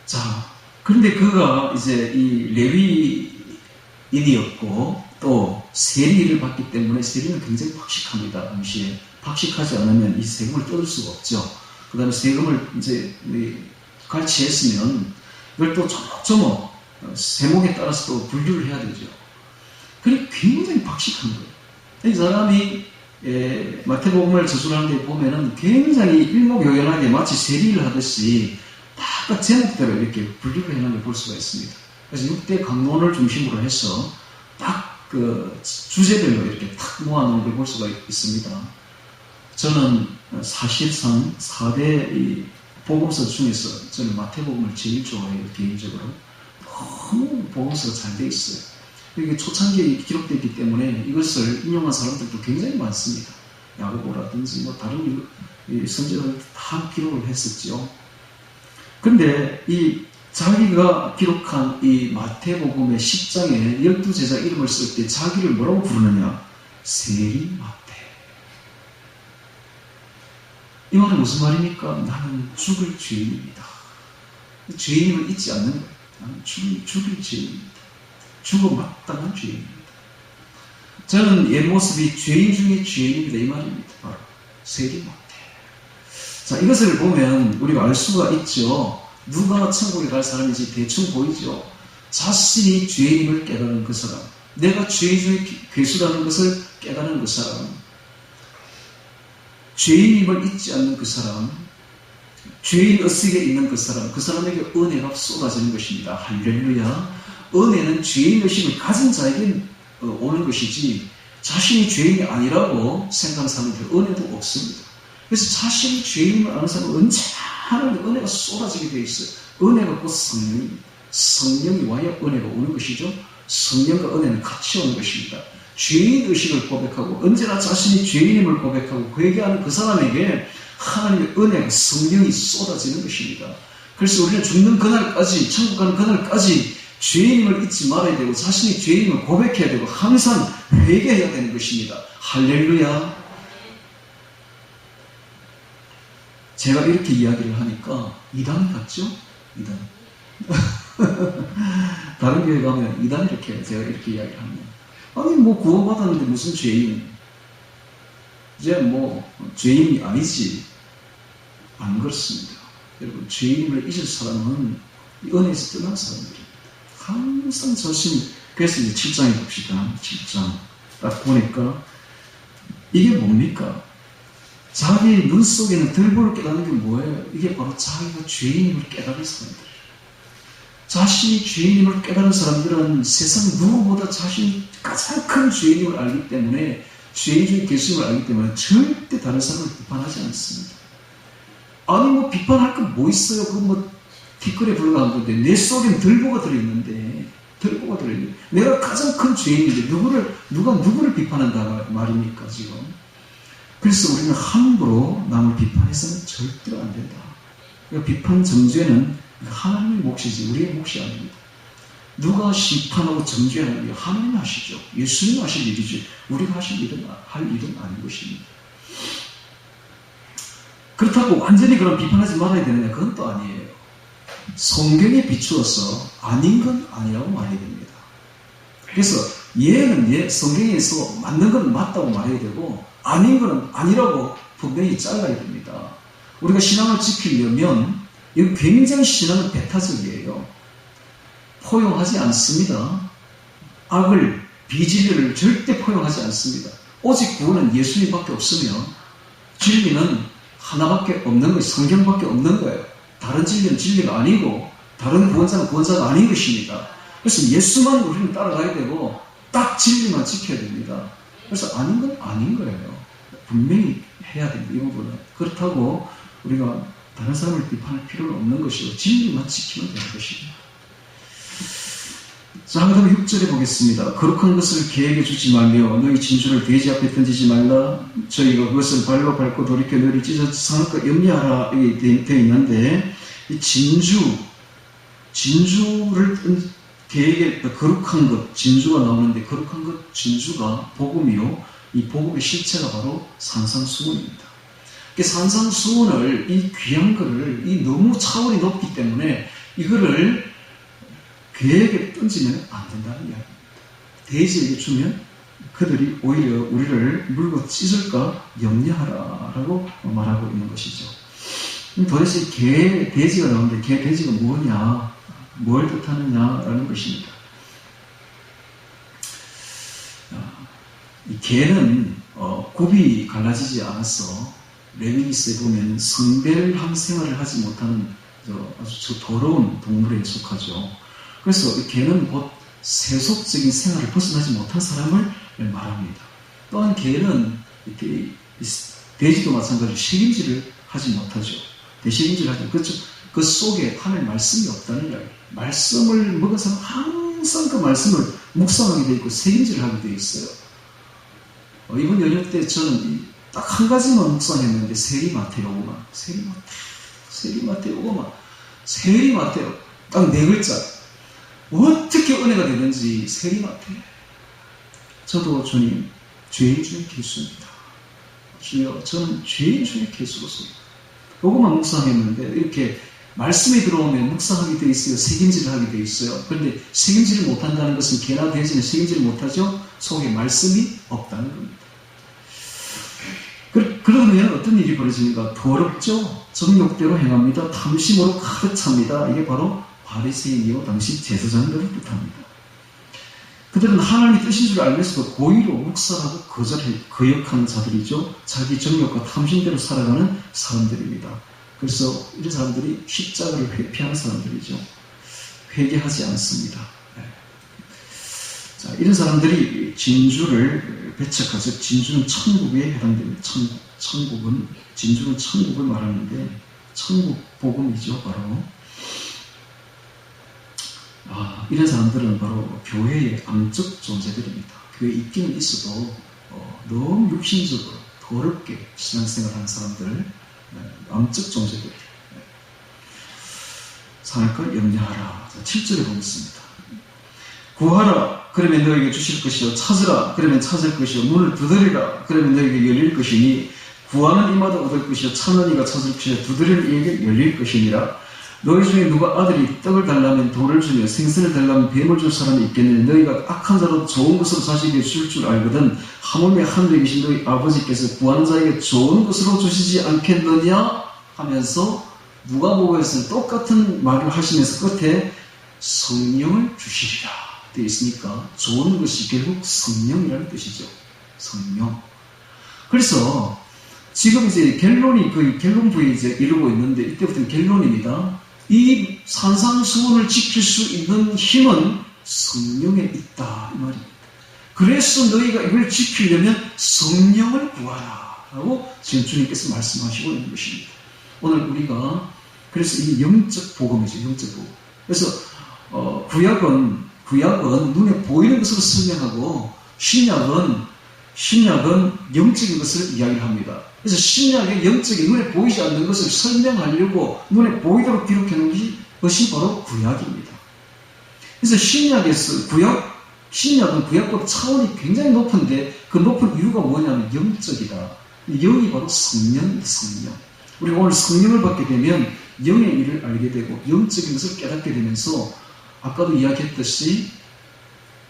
자, 그런데 그가 이제 이 레위인이었고 또 세리를 받기 때문에 세리는 굉장히 박식합니다. 당시에 박식하지 않으면 이 세금을 뜯을 수가 없죠. 그 다음에 세금을 이제 갈취했으면 이걸 또 조목조목 세목에 따라서 또 분류를 해야 되죠. 그리고 굉장히 박식한 거예요. 이 사람이 마태복음을 저술하는 데 보면은 굉장히 일목요연하게 마치 세리를 하듯이 딱 제목대로 이렇게 분류를 해놓은 걸 볼 수가 있습니다. 그래서 6대 강론을 중심으로 해서 딱 그 주제별로 이렇게 탁 모아놓은 걸 볼 수가 있습니다. 저는 사실상 4대 이 복음서 중에서 저는 마태복음을 제일 좋아해요. 개인적으로. 너무 복음서가 잘 돼 있어요. 이게 초창기에 기록되어 있기 때문에 이것을 인용한 사람들도 굉장히 많습니다. 야고보라든지 뭐 다른 선지자들 다 기록을 했었죠. 근데 이 자기가 기록한 이 마태복음의 10장에 12제자 이름을 쓸 때 자기를 뭐라고 부르느냐? 세리 마태. 이 말은 무슨 말입니까? 나는 죽을 죄인입니다. 죄인임을 잊지 않는 거예요. 나는 죽을 죄인입니다. 죽어 마땅한 죄인입니다. 저는 옛 모습이 죄인 중에 죄인입니다. 이 말입니다. 바로 세리 마태. 자, 이것을 보면 우리가 알 수가 있죠. 누가 천국에 갈 사람인지 대충 보이죠. 자신이 죄인임을 깨달은 그 사람, 내가 죄인 중에 괴수라는 것을 깨달은 그 사람, 죄인임을 잊지 않는 그 사람, 죄인 의식에 있는 그 사람, 그 사람에게 은혜가 쏟아지는 것입니다. 할렐루야. 은혜는 죄인 의식을 가진 자에게 오는 것이지 자신이 죄인이 아니라고 생각하는 사람들은 은혜도 없습니다. 그래서 자신이 죄인임을 아는 사람은 언제나 하나님의 은혜가 쏟아지게 되어 있어요. 은혜가 곧 성령입니다. 성령이 와야 은혜가 오는 것이죠. 성령과 은혜는 같이 오는 것입니다. 죄인 의식을 고백하고 언제나 자신이 죄인임을 고백하고 그에게 하는 그 사람에게 하나님의 은혜가 성령이 쏟아지는 것입니다. 그래서 우리는 죽는 그날까지, 천국 가는 그날까지 죄인임을 잊지 말아야 되고 자신이 죄인임을 고백해야 되고 항상 회개해야 되는 것입니다. 할렐루야. 제가 이렇게 이야기를 하니까 이단 같죠? 이단. 다른 교회 가면 이단 이렇게 해요. 제가 이렇게 이야기를 하면. 아니 뭐 구원받았는데 무슨 죄인. 이제 뭐 죄인이 아니지. 안 그렇습니다. 여러분 죄인임을 잊을 사람은 은혜에서 떠난 사람들입니다. 항상 자신. 그래서 이제 7장에 봅시다. 7장 딱 보니까 이게 뭡니까? 자기 눈 속에는 들보를 깨닫는 게 뭐예요? 이게 바로 자기가 죄인임을 깨달은 사람들이에요. 자신이 죄인임을 깨달은 사람들은 세상 누구보다 자신이 가장 큰 죄인임을 알기 때문에, 죄인 중에 괴수임을 알기 때문에 절대 다른 사람을 비판하지 않습니다. 아니 뭐 비판할 건 뭐 있어요? 그건 뭐 뒷거리에 불과한 건데 내 속엔 들보가 들어있는데 내가 가장 큰 죄인인데 누가 누구를 비판한다 말입니까 지금? 그래서 우리는 함부로 남을 비판해서는 절대로 안 된다. 그러니까 비판 정죄는 하나님의 몫이지 우리의 몫이 아닙니다. 누가 심판하고 정죄하는 게 하나님 하시죠. 예수님 하실 일이지 우리가 할 일은 아닌 것입니다. 그렇다고 완전히 그럼 비판하지 말아야 되느냐? 그건 또 아니에요. 성경에 비추어서 아닌 건 아니라고 말해야 됩니다. 그래서 예는 성경에서 맞는 건 맞다고 말해야 되고 아닌 건 아니라고 분명히 잘라야 됩니다. 우리가 신앙을 지키려면 이건 굉장히 신앙은 배타적이에요. 포용하지 않습니다. 악을, 비진리를 절대 포용하지 않습니다. 오직 구원은 예수님밖에 없으며 진리는 하나밖에 없는 거예요. 성경밖에 없는 거예요. 다른 진리는 진리가 아니고 다른 구원자는 구원자가 아닌 것입니다. 그래서 예수만 우리는 따라가야 되고 딱 진리만 지켜야 됩니다. 그래서 아닌 건 아닌 거예요. 분명히 해야 됩니다. 이 부분은. 그렇다고 우리가 다른 사람을 비판할 필요는 없는 것이고 진리만 지키면 되는 것입니다. 자, 그 다음에 6절에 보겠습니다. 거룩한 것을 계획해 주지 말며 너희 진주를 돼지 앞에 던지지 말라. 저희가 그것을 발로 밟고 돌이켜 너희를 찢어 상할까 염려하라 되어 있는데 이 진주를 계획에 거룩한 것, 진주가 나오는데 거룩한 것, 진주가 복음이요. 이 복음의 실체가 바로 산상수훈입니다. 산상수훈을 이 귀한 거를 이 너무 차원이 높기 때문에 이거를 계획에 던지면 안 된다는 이야기입니다. 돼지에게 주면 그들이 오히려 우리를 물고 찢을까 염려하라라고 말하고 있는 것이죠. 도대체 돼지가 나오는데 돼지가 뭐냐, 뭘 뜻하느냐라는 것입니다. 이 개는 굽이 갈라지지 않아서 레위기스에 보면 성별함 생활을 하지 못하는 아주 더러운 동물에 속하죠. 그래서 이 개는 곧 세속적인 생활을 벗어나지 못한 사람을 말합니다. 또한 개는 이렇게 돼지도 마찬가지로 책임질을 하지 못하죠. 대책임질을 하죠. 그 속에 하나님의 말씀이 없다는 이야기. 말씀을 먹은 사람은 항상 그 말씀을 묵상하게 되어 있고 책임질을 하게 되어 있어요. 이번 연휴 때 저는 딱 한 가지만 묵상했는데 세리마테오고만 세리마테오 딱 네 글자. 어떻게 은혜가 되는지 세리마테오. 저도 주님 죄인 중에 개수입니다. 주여 저는 죄인 중에 개수로서 그것만 묵상했는데 이렇게 말씀이 들어오면 묵상하게 되어 있어요. 책임질을 하게 되어 있어요. 그런데 책임질을 못한다는 것은 개나 돼지는 책임질을 못하죠. 속에 말씀이 없다는 겁니다. 그러면 어떤 일이 벌어집니까? 더럽죠. 정욕대로 행합니다. 탐심으로 가득 찹니다. 이게 바로 바리새인이요 당시 제사장들을 뜻합니다. 그들은 하나님의 뜻인 줄 알면서도 고의로 묵살하고 거역하는 자들이죠. 자기 정욕과 탐심대로 살아가는 사람들입니다. 그래서 이런 사람들이 십자가를 회피하는 사람들이죠. 회개하지 않습니다. 자, 이런 사람들이 진주를 배척하죠. 진주는 천국에 해당됩니다. 진주는 천국을 말하는데 천국 복음이죠. 바로 이런 사람들은 바로 교회의 암적 존재들입니다. 교회에 있기는 있어도 너무 육신적으로 더럽게 신앙생활하는 사람들, 암적 존재들. 살 걸 염려하라. 7절에 보겠습니다. 구하라. 그러면 너에게 주실 것이요. 찾으라. 그러면 찾을 것이요. 문을 두드리라. 그러면 너에게 열릴 것이니 구하는 이마다 얻을 것이요. 찾는 이가 찾을 것이요. 두드리는 이에게 열릴 것이니라. 너희 중에 누가 아들이 떡을 달라면 돌을 주며 생선을 달라면 뱀을 줄 사람이 있겠느냐. 너희가 악한 자로 좋은 것으로 자식에게 줄 줄 알거든 하물며 하늘에 계신 너희 아버지께서 구하는 자에게 좋은 것으로 주시지 않겠느냐 하면서 누가복음에서는 똑같은 말을 하시면서 끝에 성령을 주시리라 되어 있으니까 좋은 것이 결국 성령이라는 뜻이죠. 성령. 그래서 지금 이제 거의 결론부에 이제 이르고 있는데 이때부터는 결론입니다. 이 산상수훈을 지킬 수 있는 힘은 성령에 있다 이 말입니다. 그래서 너희가 이걸 지키려면 성령을 구하라 라고 지금 주님께서 말씀하시고 있는 것입니다. 오늘 우리가 그래서 이 영적 복음이죠. 영적 복음. 그래서 구약은 눈에 보이는 것으로 설명하고 신약은 영적인 것을 이야기를 합니다. 그래서 신약의 영적인 눈에 보이지 않는 것을 설명하려고 눈에 보이도록 기록해 놓은 것이 바로 구약입니다. 그래서 신약은 구약보다 차원이 굉장히 높은데 그 높은 이유가 뭐냐면 영적이다. 영이 바로 성령입니다. 성령. 우리가 오늘 성령을 받게 되면 영의 일을 알게 되고 영적인 것을 깨닫게 되면서 아까도 이야기했듯이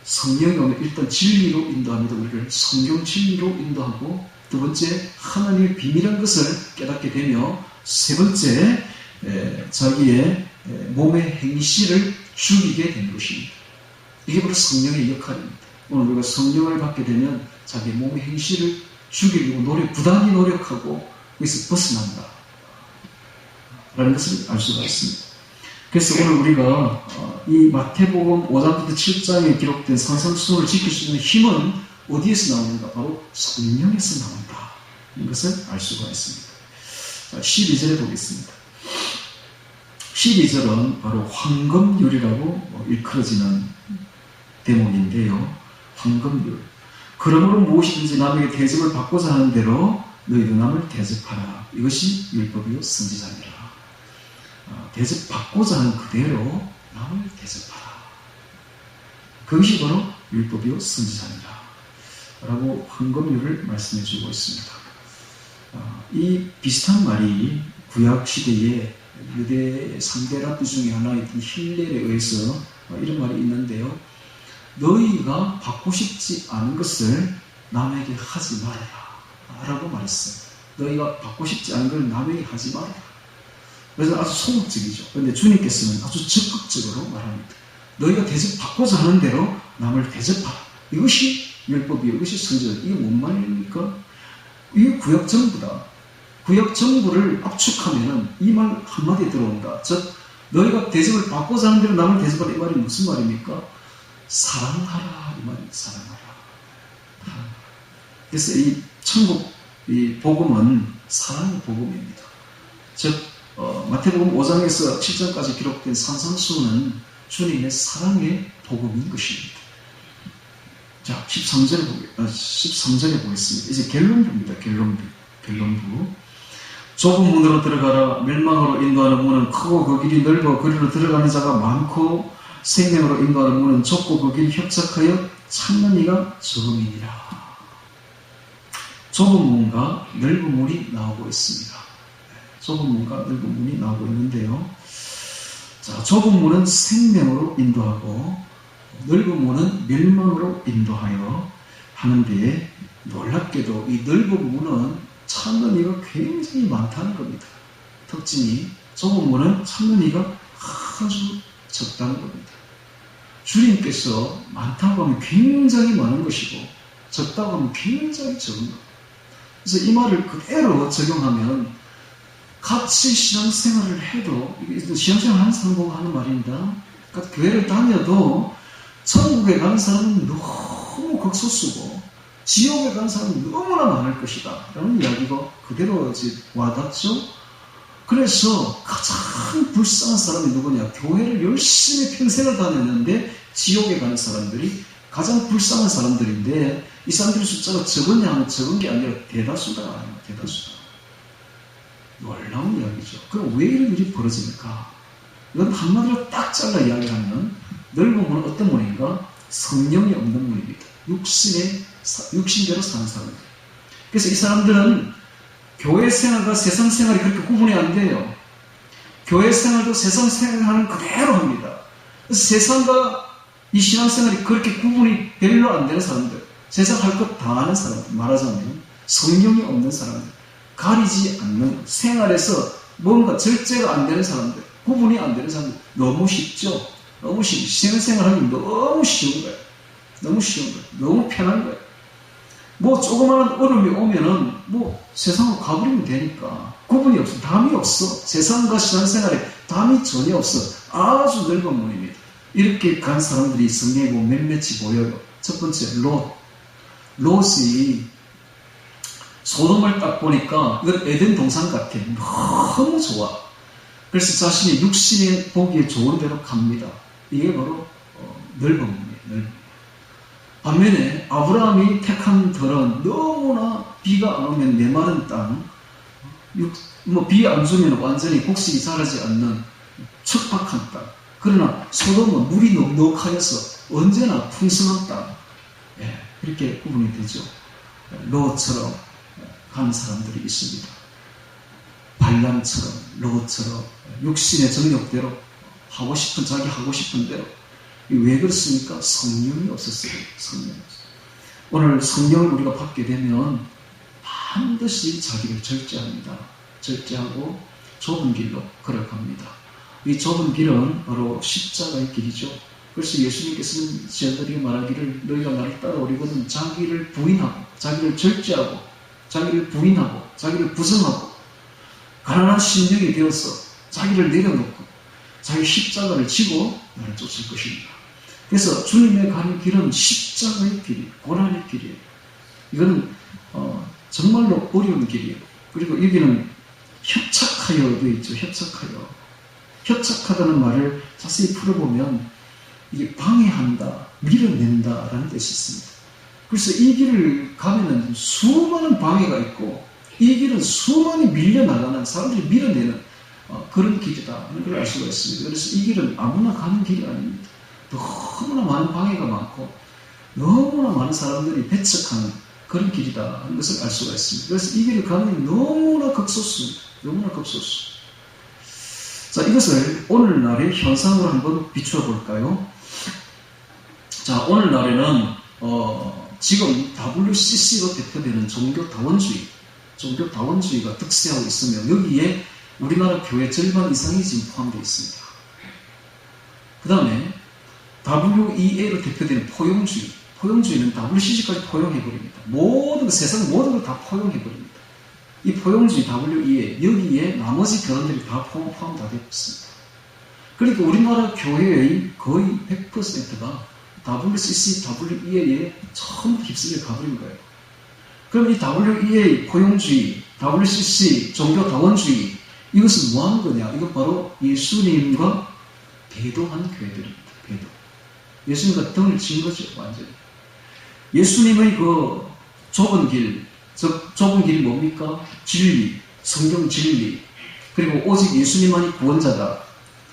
성령이 오면 일단 진리로 인도합니다. 우리를 성경 진리로 인도하고 두 번째 하나님의 비밀한 것을 깨닫게 되며 세 번째 자기의 몸의 행실을 죽이게 되는 것입니다. 이게 바로 성령의 역할입니다. 오늘 우리가 성령을 받게 되면 자기의 몸의 행실을 죽이려고 부단히 노력하고 거기서 벗어난다 라는 것을 알 수가 있습니다. 그래서 오늘 우리가 이 마태복음 5장부터 7장에 기록된 산상수훈을 지킬 수 있는 힘은 어디에서 나오는가? 바로 성령에서 나온다. 이것을 알 수가 있습니다. 자, 12절에 보겠습니다. 12절은 바로 황금률이라고 일컬어지는 대목인데요. 황금률. 그러므로 무엇이든지 남에게 대접을 받고자 하는 대로 너희도 남을 대접하라. 이것이 율법이요 선지자니라. 대접받고자 하는 그대로 남을 대접하라. 그것이 바로 율법이요 선지자니라 라고 황금률을 말씀해 주고 있습니다. 이 비슷한 말이 구약시대에 유대 3대 랍비 중에 하나였던 힐렐에 의해서 이런 말이 있는데요. 너희가 받고 싶지 않은 것을 남에게 하지 말아라 라고 말했어요. 너희가 받고 싶지 않은 걸 남에게 하지 말아라. 그래서 아주 소극적이죠. 그런데 주님께서는 아주 적극적으로 말합니다. 너희가 대접받고자 하는 대로 남을 대접하라. 이것이 율법이요. 이것이 선지자. 이게 뭔 말입니까? 이게 구약 정부다. 구약 정부를 압축하면 이 말 한마디에 들어온다. 즉 너희가 대접을 받고자 하는 대로 남을 대접하라. 이 말이 무슨 말입니까? 사랑하라. 이 말입니다. 사랑하라. 그래서 이 천국 이 복음은 사랑의 복음입니다. 즉 마태복음 5장에서 7장까지 기록된 산상수훈은 주님의 사랑의 복음인 것입니다. 자, 13절에 보겠습니다. 이제 결론부입니다. 결론부. 좁은 문으로 들어가라. 멸망으로 인도하는 문은 크고 그 길이 넓어 그리로 들어가는 자가 많고 생명으로 인도하는 문은 좁고 그 길이 협착하여 찾는 이가 적음이니라. 좁은 문과 넓은 문이 나오고 있습니다. 좁은 문과 넓은 문이 나오고 있는데요. 자, 좁은 문은 생명으로 인도하고 넓은 문은 멸망으로 인도하여 하는데 놀랍게도 이 넓은 문은 찾는 이가 굉장히 많다는 겁니다. 특징이 좁은 문은 찾는 이가 아주 적다는 겁니다. 주님께서 많다고 하면 굉장히 많은 것이고 적다고 하면 굉장히 적은 겁니다. 그래서 이 말을 그대로 적용하면 같이 신앙생활을 해도 신앙생활 하는 사람 보고 하는 말입니다. 그러니까 교회를 다녀도 천국에 가는 사람은 너무 극소수고 지옥에 가는 사람은 너무나 많을 것이다 라는 이야기가 그대로 와닿죠. 그래서 가장 불쌍한 사람이 누구냐? 교회를 열심히 평생을 다녔는데 지옥에 가는 사람들이 가장 불쌍한 사람들인데 이 사람들의 숫자가 적었냐 하면 적은 게 아니라 대다수다. 대다수다. 놀라운 이야기죠. 그럼 왜 이런 일이 벌어집니까? 이건 한마디로 딱 잘라 이야기하면 넓은 문은 어떤 문인가? 성령이 없는 문입니다. 육신대로 사는 사람들. 그래서 이 사람들은 교회 생활과 세상 생활이 그렇게 구분이 안 돼요. 교회 생활도 세상 생활하는 그대로 합니다. 그래서 세상과 이 신앙생활이 그렇게 구분이 별로 안 되는 사람들, 세상 할 것 다 아는 사람들, 말하자면 성령이 없는 사람들, 가리지 않는 생활에서 뭔가 절제가 안 되는 사람들, 구분이 안 되는 사람들, 너무 쉽죠? 너무 쉽죠. 신앙생활하기 너무 쉬운 거예요. 너무 쉬운 거예요. 너무 편한 거예요. 뭐 조그마한 어려움이 오면은 뭐 세상으로 가버리면 되니까 구분이 없어. 담이 없어. 세상과 신앙생활에 담이 전혀 없어. 아주 넓은 문입니다. 이렇게 간 사람들이 성경에 보면 몇몇이 보여요. 첫 번째 롯이 소돔을 딱 보니까 이건 에덴 동산 같아. 너무 좋아. 그래서 자신이 육신에 보기에 좋은 대로 갑니다. 이게 바로 넓은 문이에요. 넓은. 반면에 아브라함이 택한 들은 너무나 비가 안 오면 메마른 땅, 비 안 주면 완전히 곡식이 자라지 않는 척박한 땅. 그러나 소돔은 물이 넉넉하여서 언제나 풍성한 땅. 예, 그렇게 구분이 되죠. 롯처럼 가는 사람들이 있습니다. 발람처럼, 롯처럼 육신의 정욕대로 자기 하고 싶은 대로. 왜 그렇습니까? 성령이 없었어요. 성령이 없었어요. 오늘 성령을 우리가 받게 되면 반드시 자기를 절제합니다. 절제하고 좁은 길로 걸어갑니다. 이 좁은 길은 바로 십자가의 길이죠. 그래서 예수님께서는 제자들이 말하기를 너희가 나를 따라오려거든 자기를 부인하고 자기를 절제하고 자기를 부인하고 자기를 부정하고 가난한 심령이 되어서 자기를 내려놓고 자기 십자가를 지고 나를 쫓을 것입니다. 그래서 주님의 가는 길은 십자가의 길이에요. 고난의 길이에요. 이거는 정말로 어려운 길이에요. 그리고 여기는 협착하여 되어 있죠. 협착하다는 말을 자세히 풀어보면 이게 방해한다, 밀어낸다라는 뜻이 있습니다. 그래서 이 길을 가면은 수많은 방해가 있고 이 길은 수많이 밀려나가는 사람들이 밀어내는 그런 길이다 하는 걸 알 수가 있습니다. 그래서 이 길은 아무나 가는 길이 아닙니다. 너무나 많은 방해가 많고 너무나 많은 사람들이 배척하는 그런 길이다 하는 것을 알 수가 있습니다. 그래서 이 길을 가는 게 너무나 극소수입니다. 너무나 극소수. 자, 이것을 오늘날의 현상으로 한번 비추어 볼까요? 자, 오늘날에는 지금 WCC로 대표되는 종교다원주의가 득세하고 있으며 여기에 우리나라 교회 절반 이상이 지금 포함되어 있습니다. 그 다음에 WEA로 대표되는 포용주의는 WCC까지 포용해버립니다. 세상 모든 걸 다 포용해버립니다. 이 포용주의 WEA 여기에 나머지 교단들이 다 포함 다 되어 있습니다. 그러니까 우리나라 교회의 거의 100%가 WCC, WEA에 처음 휩쓸려 가버린 거예요. 그럼 이 WEA 포용주의, WCC 종교다원주의, 이것은 뭐 하는 거냐? 이것 바로 예수님과 배도한 교회들입니다. 배도. 예수님과 등을 친 거죠, 완전히. 예수님의 그 좁은 길, 좁은 길이 뭡니까? 진리, 성경 진리, 그리고 오직 예수님만이 구원자다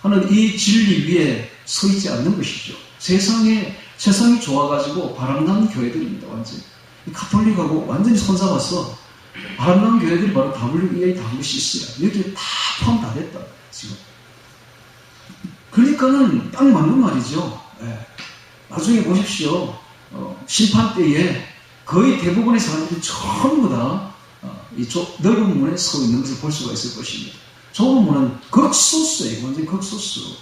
하는 이 진리 위에 서 있지 않는 것이죠. 세상이 좋아가지고 바람난 교회들입니다, 완전히. 가톨릭하고 완전히 손잡아서 바람난 교회들이 바로 WEA, WCC야. 여기에 다 포함 다 됐다, 지금. 그러니까는 딱 맞는 말이죠. 네. 나중에 보십시오. 심판 때에 거의 대부분의 사람들이 전부 다 이쪽 넓은 문에 서 있는 것을 볼 수가 있을 것입니다. 좁은 문은 극소수예요. 완전히 극소수.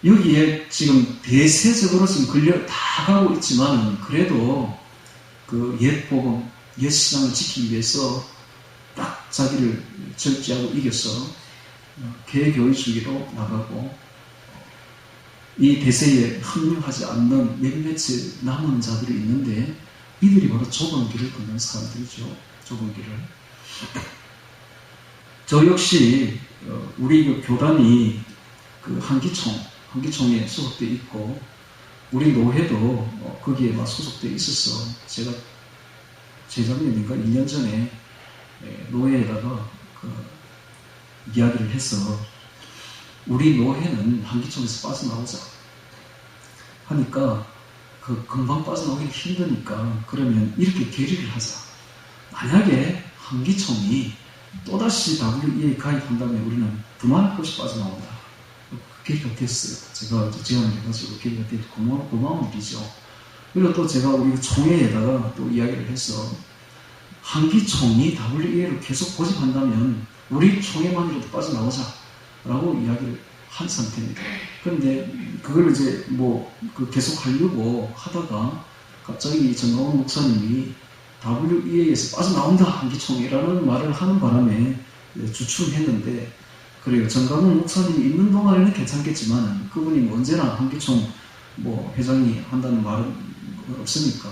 여기에 지금 대세적으로 지금 걸려 다 가고 있지만 그래도 그 옛 복음, 옛 신앙을 지키기 위해서 딱 자기를 절제하고 이겨서 개교의주의로 나가고 이 대세에 합류하지 않는 몇몇의 남은 자들이 있는데 이들이 바로 좁은 길을 걷는 사람들이죠. 좁은 길을. 저 역시 우리 그 교단이 그 한기총에 소속되어 있고 우리 노회도 거기에 막 소속되어 있어서 제가 재작년인가 1년 전에 노회에다가 그 이야기를 해서 우리 노회는 한기총에서 빠져나오자 하니까 그 금방 빠져나오기 힘드니까 그러면 이렇게 계류를 하자. 만약에 한기총이 또다시 WEA 가입한다면 우리는 두말 없이 빠져나온다. 계기가 됐어요. 제가 제안을 해가지고 계기가 됐고 고마운 일이죠. 그리고 또 제가 우리 총회에다가 또 이야기를 해서 한기총이 WEA로 계속 고집한다면 우리 총회만이라도 빠져나오자 라고 이야기를 한 상태입니다. 그런데 그걸 이제 계속 하려고 하다가 갑자기 정광훈 목사님이 WEA에서 빠져나온다 한기총이라는 말을 하는 바람에 주춤했는데 그래요. 정광훈 목사님이 있는 동안에는 괜찮겠지만 그분이 언제나 한기총 회장이 한다는 말은 없으니까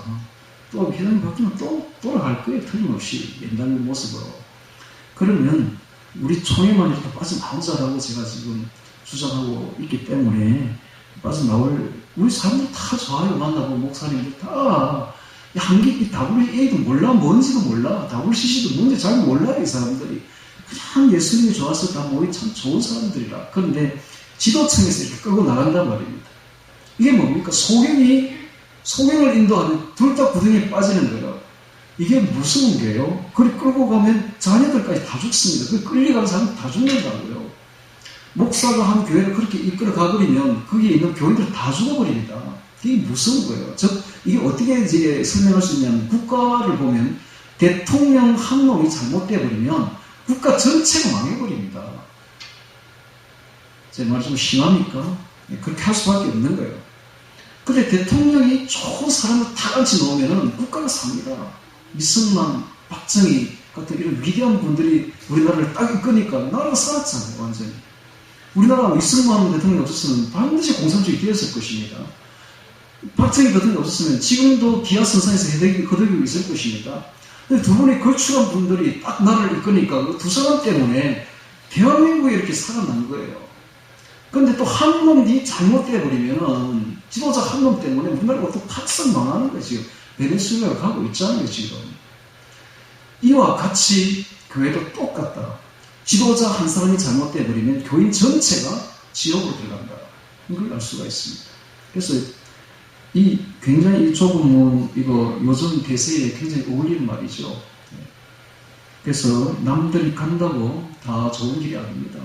또 회장이 바뀌면 또 돌아갈 거예요. 틀림없이 옛날 모습으로. 그러면 우리 총회만 이렇게 빠져나오자라고 제가 지금 주장하고 있기 때문에 빠져나올 우리 사람들 다 좋아요. 만나고 목사님들 다 한기 WEA도 몰라 뭔지도 몰라 WCC도 뭔지 잘 몰라요. 이 사람들이 그냥 예수님이 좋아서 다 모이 참 좋은 사람들이라. 그런데 지도층에서 이렇게 끌고 나간단 말입니다. 이게 뭡니까? 소경을 인도하는 둘 다 구덩이에 빠지는 거예요. 이게 무서운 게요. 그걸 끌고 가면 자녀들까지 다 죽습니다. 그 끌려가는 사람 다 죽는다고요. 목사가 한 교회를 그렇게 이끌어 가버리면 거기에 있는 교인들 다 죽어버립니다. 이게 무서운 거예요. 즉 이게 어떻게 이제 설명할 수 있냐면 국가를 보면 대통령 한 놈이 잘못되어 버리면 국가 전체가 망해버립니다. 제 말 좀 심합니까? 그렇게 할 수밖에 없는 거예요. 근데 대통령이 좋은 사람을 다 앉혀 놓으면 국가가 삽니다. 이승만, 박정희 같은 이런 위대한 분들이 우리나라를 딱 이끄니까 나라가 살았잖아요. 완전히. 우리나라 이승만 대통령이 없었으면 반드시 공산주의 되었을 것입니다. 박정희 대통령이 없었으면 지금도 기아선상에서 거들고 있을 것입니다. 근데 두 분이 걸출한 분들이 딱 나라를 이끄니까 그 두 사람 때문에 대한민국이 이렇게 살아난 거예요. 그런데 또 한 놈이 잘못되어 버리면 지도자 한 놈 때문에 우리나라가 또 팍싹 망하는 거예요. 지금 베네수엘라로 가고 있잖아요. 지금 이와 같이 교회도 똑같다. 지도자 한 사람이 잘못되어 버리면 교인 전체가 지옥으로 들어간다. 이걸 알 수가 있습니다. 그래서 굉장히 이 좁은 문, 이거 요즘 대세에 굉장히 어울리는 말이죠. 그래서 남들이 간다고 다 좋은 길이 아닙니다.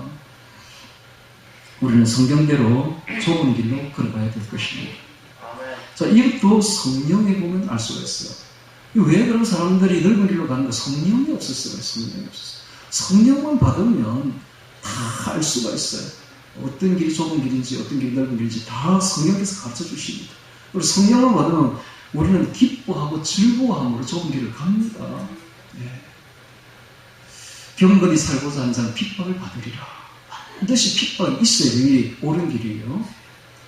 우리는 성경대로 좁은 길로 걸어가야 될 것입니다. 자, 이것도 성령에 보면 알 수가 있어요. 왜 그런 사람들이 넓은 길로 가는가? 성령이 없었어요. 성령이 없었어요. 성령만 받으면 다 알 수가 있어요. 어떤 길이 좁은 길인지 어떤 길이 넓은 길인지 다 성령께서 가르쳐 주십니다. 그리고 성령을 받으면 우리는 기뻐하고 즐거워함으로 좁은 길을 갑니다. 네. 경건히 살고자 하는 자는 핍박을 받으리라. 반드시 핍박이 있어야 이게 옳은 길이에요.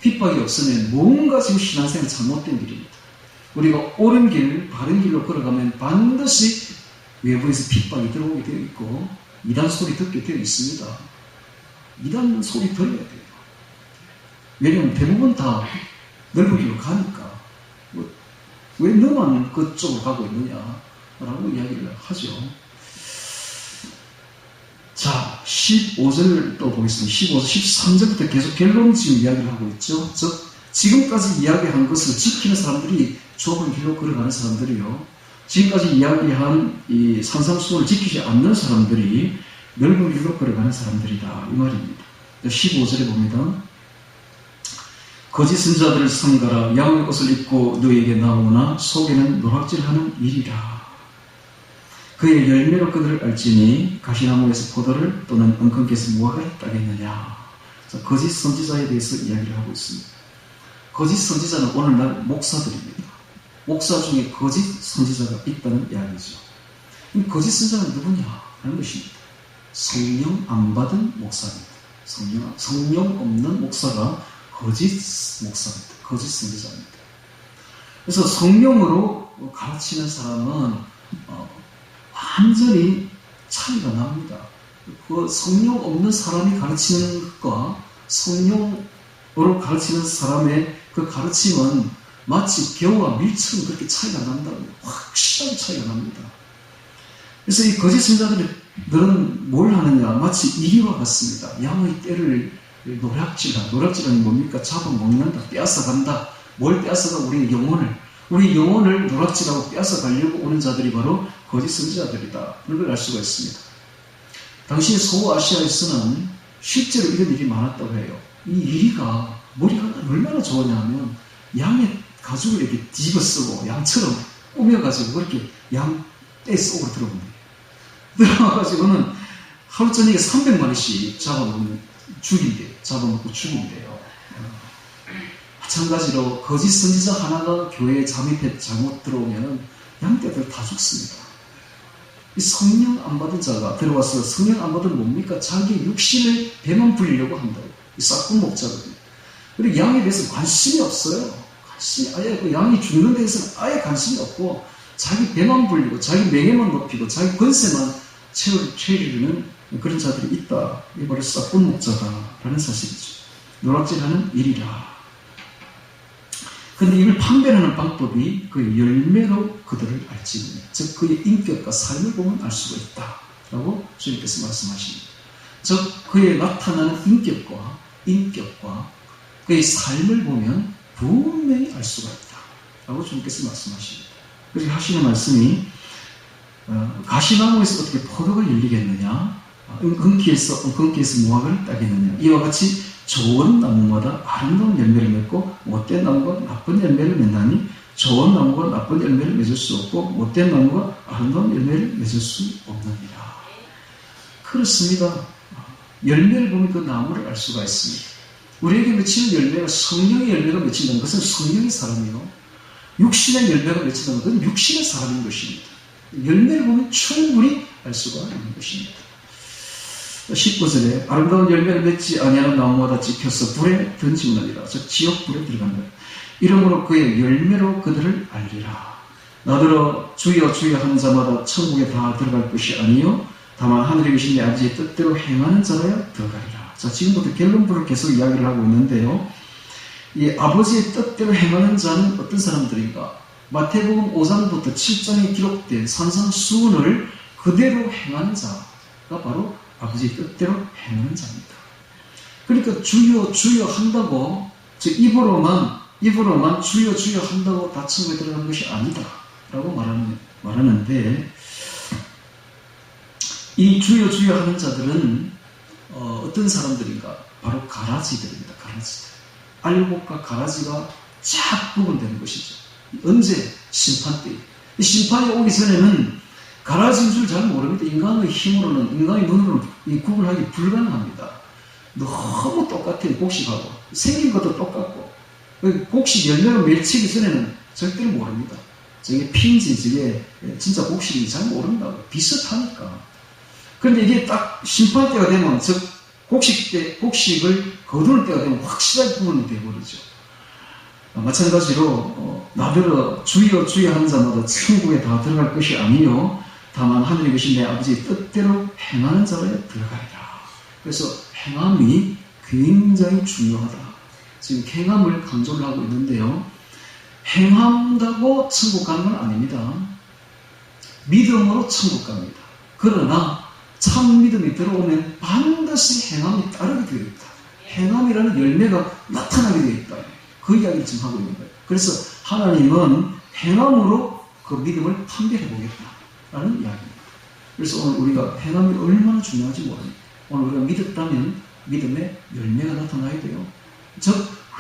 핍박이 없으면 뭔가 지금 신앙생활 잘못된 길입니다. 우리가 옳은 길, 바른 길로 걸어가면 반드시 외부에서 핍박이 들어오게 되어 있고 이단 소리 듣게 되어 있습니다. 이단 소리 들어야 돼요. 왜냐하면 대부분 다 넓은 길로 가니까 왜 너만 그쪽으로 가고 있느냐라고 이야기를 하죠. 자, 15절 또 보겠습니다. 15절, 13절부터 계속 결론 지금 이야기를 하고 있죠. 즉 지금까지 이야기한 것을 지키는 사람들이 좁은 길로 걸어가는 사람들이요. 지금까지 이야기한 이 산상수훈을 지키지 않는 사람들이 넓은 길로 걸어가는 사람들이다. 이 말입니다. 15절에 봅니다. 거짓 선지자들을 삼가라. 양의 옷을 입고 너에게 나오나 속에는 노략질하는 일이라. 그의 열매로 그들을 알지니 가시나무에서 포도를 또는 엉겅퀴에서 무화과를 따겠느냐. 자, 거짓 선지자에 대해서 이야기를 하고 있습니다. 거짓 선지자는 오늘날 목사들입니다. 목사 중에 거짓 선지자가 있다는 이야기죠. 거짓 선지자는 누구냐 하는 것입니다. 성령 안 받은 목사입니다. 성령 없는 목사가 거짓 목사입니다. 거짓 선지자입니다. 그래서 성령으로 가르치는 사람은 완전히 차이가 납니다. 그 성령 없는 사람이 가르치는 것과 성령으로 가르치는 사람의 그 가르침은 마치 겨와 밀처럼 그렇게 차이가 난다고 확실하게 차이가 납니다. 그래서 이 거짓 선지자들은 뭘 하느냐 마치 이리와 같습니다. 양의 떼를 노략질하는 뭡니까? 잡아먹는다, 빼앗아간다. 뭘 빼앗아가? 우리 영혼을 노략질하고 빼앗아가려고 오는 자들이 바로 거짓 선지자들이다. 이걸 알 수가 있습니다. 당시 소아시아에서는 실제로 이런 일이 많았다고 해요. 이 이리가 머리가 얼마나 좋으냐 하면 양의 가죽을 이렇게 뒤집어 쓰고 양처럼 꾸며가지고 그렇게 양 떼 속으로 들어옵니다. 들어와가지고는 하루 저녁에 300마리씩 잡아먹고 죽인대요. 마찬가지로 거짓 선지자 하나가 교회에 잠입해 잘못 들어오면 양떼들 다 죽습니다. 이 성령 안 받은 자가 들어와서 성령 안 받은 뭡니까? 자기 육신의 배만 불리려고 한다고. 이 싹군 목자거든요. 그리고 양에 대해서 관심이 없어요. 아예 그 양이 죽는 데에서는 아예 관심이 없고 자기 배만 불리고 자기 명예만 높이고 자기 권세만 채우려는 그런 자들이 있다. 이게 바로 싹군 목자다라는 사실이죠. 노략질하는 일이라. 그런데 이걸 판별하는 방법이 그의 열매로 그들을 알지니, 즉 그의 인격과 삶을 보면 알 수가 있다라고 주님께서 말씀하십니다. 즉 그의 나타나는 인격과 그의 삶을 보면 분명히 알 수가 있다라고 주님께서 말씀하십니다. 그래서 하시는 말씀이 가시나무에서 어떻게 포도가 열리겠느냐, 엉겅퀴에서 무화과를 따겠느냐. 이와 같이 좋은 나무마다 아름다운 열매를 맺고 못된 나무가 나쁜 열매를 맺나니 좋은 나무가 나쁜 열매를 맺을 수 없고 못된 나무가 아름다운 열매를 맺을 수 없느니라. 그렇습니다. 열매를 보면 그 나무를 알 수가 있습니다. 우리에게 맺히는 열매가 성령의 열매가 맺힌다는 것은 성령의 사람이요, 육신의 열매가 맺힌다는 것은 육신의 사람인 것입니다. 열매를 보면 충분히 알 수가 있는 것입니다. 19절에 아름다운 열매를 맺지 아니하는 나무마다 찍혀서 불에 던지느니라. 즉 지옥불에 들어간다. 이러므로 그의 열매로 그들을 알리라. 나더러 주여 주여 하는 자마다 천국에 다 들어갈 것이 아니요 다만 하늘에 계신 내 아버지의 뜻대로 행하는 자라야 들어가리라. 자, 지금부터 결론부를 계속 이야기를 하고 있는데요. 이 아버지의 뜻대로 행하는 자는 어떤 사람들인가? 마태복음 5장부터 7장에 기록된 산상수훈을 그대로 행하는 자가 바로 아버지의 뜻대로 행하는 자입니다. 그러니까 주여 주여 한다고 즉 입으로만 주여 주여 한다고 다 천국에 들어가는 것이 아니다 라고 말하는데, 이 주여 주여 하는 자들은 어떤 사람들인가? 바로 가라지들입니다. 가라지들. 알곡과 가라지가 쫙 구분되는 것이죠. 언제? 심판 때. 이 심판이 오기 전에는 가라지인 줄 잘 모릅니다. 인간의 힘으로는, 인간의 눈으로는 이 구분하기 불가능합니다. 너무 똑같아요. 곡식하고. 생긴 것도 똑같고. 곡식 열매가 맺히기 전에는 절대로 모릅니다. 저게 핀지, 저게 진짜 곡식인지 잘 모른다고. 비슷하니까. 그런데 이게 딱 심판 때가 되면, 즉, 곡식을 거두는 때가 되면 확실하게 구분이 되어버리죠. 마찬가지로 나더러 주여 주여 하는 자마다 천국에 다 들어갈 것이 아니요 다만 하늘에 계신 내 아버지의 뜻대로 행하는 자라에 들어가리라. 그래서 행함이 굉장히 중요하다. 지금 행함을 강조를 하고 있는데요. 행한다고 천국 가는 건 아닙니다. 믿음으로 천국 갑니다. 그러나 참 믿음이 들어오면 반드시 행함이 따르게 되어 있다. 행함이라는 열매가 나타나게 되어 있다. 그 이야기를 지금 하고 있는 거예요. 그래서 하나님은 행함으로 그 믿음을 판별해 보겠다라는 이야기입니다. 그래서 오늘 우리가 행함이 얼마나 중요한지 모릅니다. 오늘 우리가 믿었다면 믿음의 열매가 나타나야 돼요. 즉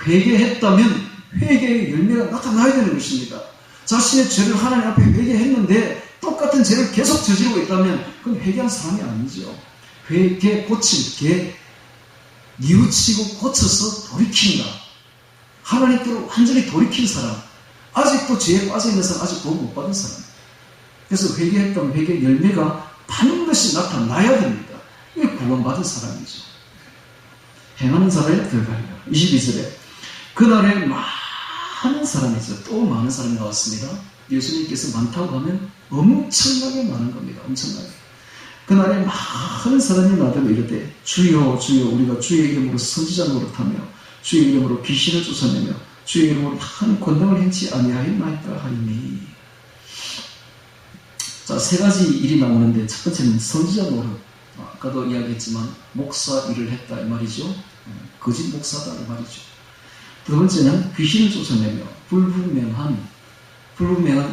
회개했다면 회개의 열매가 나타나야 되는 것입니다. 자신의 죄를 하나님 앞에 회개했는데 똑같은 죄를 계속 저지르고 있다면 그건 회개한 사람이 아니죠. 고칠 게 뉘우치고 고쳐서 돌이킨다. 하나님께로 완전히 돌이킨 사람, 아직도 죄에 빠져있는 사람, 아직 구원 못 받은 사람. 그래서 회개했다면 회개의 열매가 반드시 나타나야 됩니다. 이게 구원받은 사람이죠. 행하는 자라에 들어가리라. 22절에 그날에 많은 사람이 있어요. 또 많은 사람이 나왔습니다. 예수님께서 많다고 하면 엄청나게 많은 겁니다. 엄청나게. 그날에 많은 사람이 나더러 이르되 주여 주여 우리가 주의 이름으로 선지자 노릇하며 주의 이름으로 귀신을 쫓아내며 주의 이름으로 많은 권능을 행치 아니하였나이까 하리니. 자, 세 가지 일이 나오는데 첫 번째는 선지자 노릇. 아까도 이야기했지만 목사 일을 했다 이 말이죠. 거짓 목사다 이 말이죠. 두 번째는 귀신을 쫓아내며 불분명한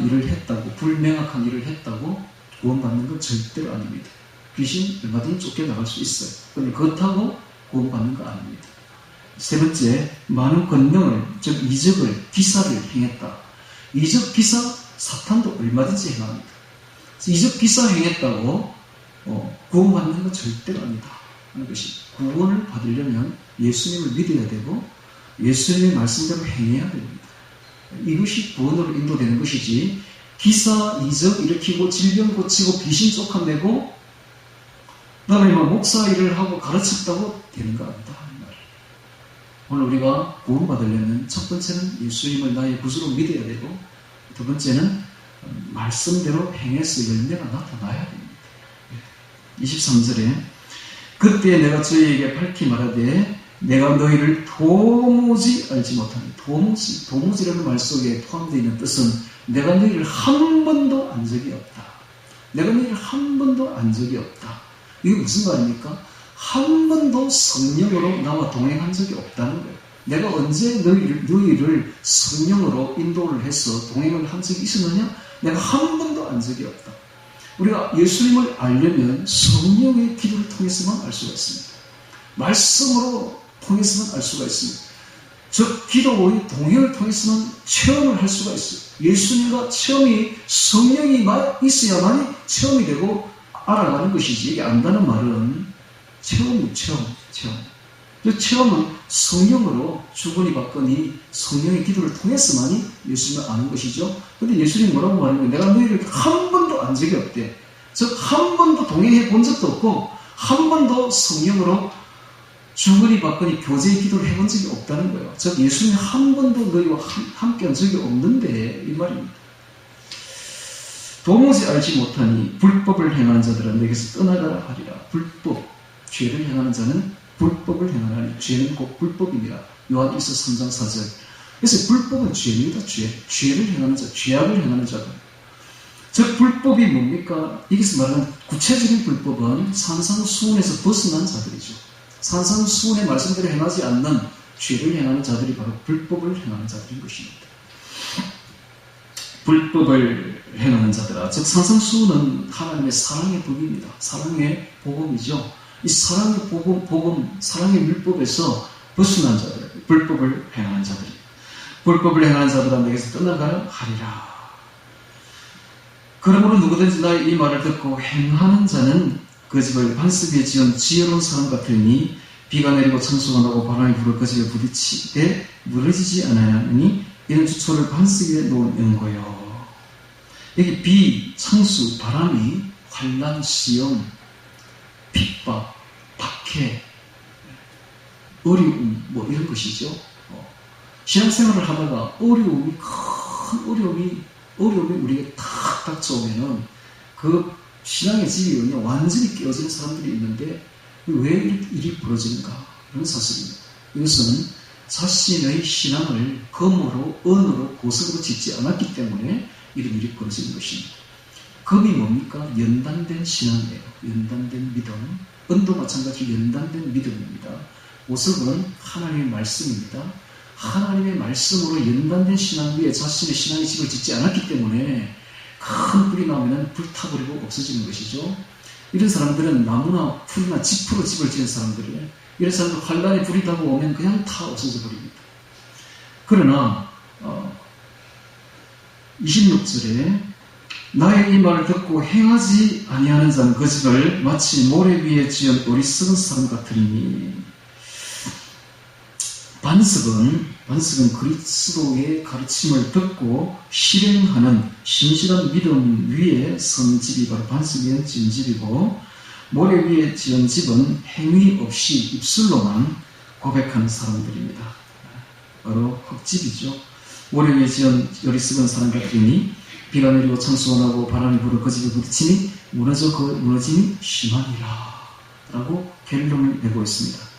일을 했다고, 불명확한 일을 했다고 구원받는 건 절대로 아닙니다. 귀신 얼마든지 쫓겨나갈 수 있어요. 그런데 그렇다고 구원받는 거 아닙니다. 세 번째, 많은 권능을, 즉 이적을, 기사를 행했다. 이적, 기사, 사탄도 얼마든지 행합니다. 이적, 기사 행했다고 구원받는 건 절대로 아니다 하는 것이, 구원을 받으려면 예수님을 믿어야 되고 예수님의 말씀대로 행해야 됩니다. 이것이 구원으로 인도되는 것이지, 기사, 이적 일으키고 질병 고치고 귀신 쫓아내고 그 다음에 목사 일을 하고 가르쳤다고 되는 거 아니다. 오늘 우리가 구원받으려면 첫 번째는 예수님을 나의 구주로 믿어야 되고, 두 번째는 말씀대로 행해서 열매가 나타나야 됩니다. 23절에 그때 내가 저희에게 밝히 말하되 내가 너희를 도무지 알지 못하니, 도무지라는 말 속에 포함되어 있는 뜻은 내가 너희를 한 번도 안 적이 없다. 내가 너희를 한 번도 안 적이 없다. 이게 무슨 말입니까? 한 번도 성령으로 나와 동행한 적이 없다는 거예요. 내가 언제 너희를 성령으로 인도를 해서 동행을 한 적이 있었느냐? 내가 한 번도 안 적이 없다. 우리가 예수님을 알려면 성령의 기도를 통해서만 알 수가 있습니다. 말씀으로 통해서만 알 수가 있습니다. 즉 기도의 동행을 통해서만 체험을 할 수가 있어요. 예수님과 체험이, 성령이 있어야만이 체험이 되고 알아가는 것이지, 이게 안다는 말은 체험이에요. 체험. 그 체험은 성령으로 주거니 받거니 성령의 기도를 통해서만이 예수님을 아는 것이죠. 그런데 예수님이 뭐라고 말하는 거예요? 내가 너희를 한 번도 안 적이 없대. 즉 한 번도 동행해 본 적도 없고 한 번도 성령으로 주거니 받거니 교제의 기도를 해본 적이 없다는 거예요. 즉 예수님이 한 번도 너희와 함께 한 적이 없는데 이 말입니다. 도무지 알지 못하니 불법을 행하는 자들은 내게서 떠나가라 하리라. 불법, 죄를 행하는 자는 불법을 행하나니 죄는 곧 불법이니라. 요한일서 3장 4절. 그래서 불법은 죄입니다. 죄를 행하는 자, 죄악을 행하는 자들. 즉 불법이 뭡니까? 여기서 말하는 구체적인 불법은 산상수훈에서 벗어난 자들이죠. 산상수훈의 말씀대로 행하지 않는 죄를 행하는 자들이 바로 불법을 행하는 자들인 것입니다. 불법을 행하는 자들아, 즉 산상수훈은 하나님의 사랑의 법입니다. 사랑의 복음이죠. 이 사랑의 복음, 사랑의 율법에서 벗어난 자들, 불법을 행하는 자들. 불법을 행하는 자들아 내게서 떠나가라 하리라. 그러므로 누구든지 나의 이 말을 듣고 행하는 자는 그 집을 반석 위에 지은 지혜로운 사람 같으니 비가 내리고 천수가 나고 바람이 불어 그 집에 부딪히되 무너지지 않으니 이런 주초를 반석 위에 놓은 연고요. 여기 비, 천수, 바람이 환난, 시험, 핍박, 박해, 어려움, 뭐 이런 것이죠. 신앙생활을 하다가 어려움이, 큰 어려움이 우리에게 탁 닥쳐오면은 그 신앙의 집이 그냥 완전히 깨어지는 사람들이 있는데 왜 일이 벌어지는가? 그런 사실입니다. 이것은 자신의 신앙을 검으로, 언어로, 고석으로 짓지 않았기 때문에 이런 일이 벌어지는 것입니다. 검이 뭡니까? 연단된 신앙이에요. 연단된 믿음. 언도 마찬가지로 연단된 믿음입니다. 보석은 하나님의 말씀입니다. 하나님의 말씀으로 연단된 신앙 위에 자신의 신앙의 집을 짓지 않았기 때문에 큰 불이 나오면 불타버리고 없어지는 것이죠. 이런 사람들은 나무나 풀이나 짚으로 집을 지은 사람들이에요. 이런 사람들 환란의 불이 다가오면 그냥 다 없어져 버립니다. 그러나 26절에 나의 이 말을 듣고 행하지 아니하는 자는 그 집을 마치 모래 위에 지은 어리석은 사람 같으리니. 반석은 그리스도의 가르침을 듣고 실행하는 신실한 믿음 위에 선 집이 바로 반석 위에 지은 집이고, 모래 위에 지은 집은 행위 없이 입술로만 고백하는 사람들입니다. 바로 흙집이죠. 모래 위에 지은 어리석은 사람 같으니 비가 내리고 창수가 나고 바람이 불어 그 집에 부딪히니 무너짐이 심하니라 라고 결론을 내고 있습니다.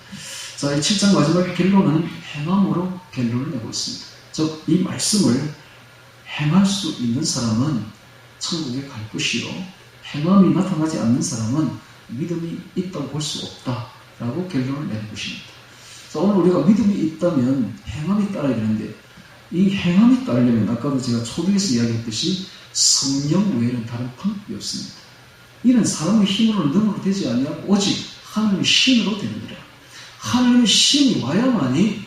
자, 이 7장 마지막 결론은 행함으로 결론을 내고 있습니다. 즉, 이 말씀을 행할 수 있는 사람은 천국에 갈 것이요, 행함이 나타나지 않는 사람은 믿음이 있다고 볼 수 없다라고 결론을 내는 것입니다. 자, 오늘 우리가 믿음이 있다면 행함이 따라야 되는데, 이 행함이 따르려면 아까도 제가 초두에서 이야기했듯이 성령 외에는 다른 방법이 없습니다. 이는 사람의 힘으로 능으로 되지 아니하고 오직 하나님의 신으로 되느니라. 하나님의 신이 와야만이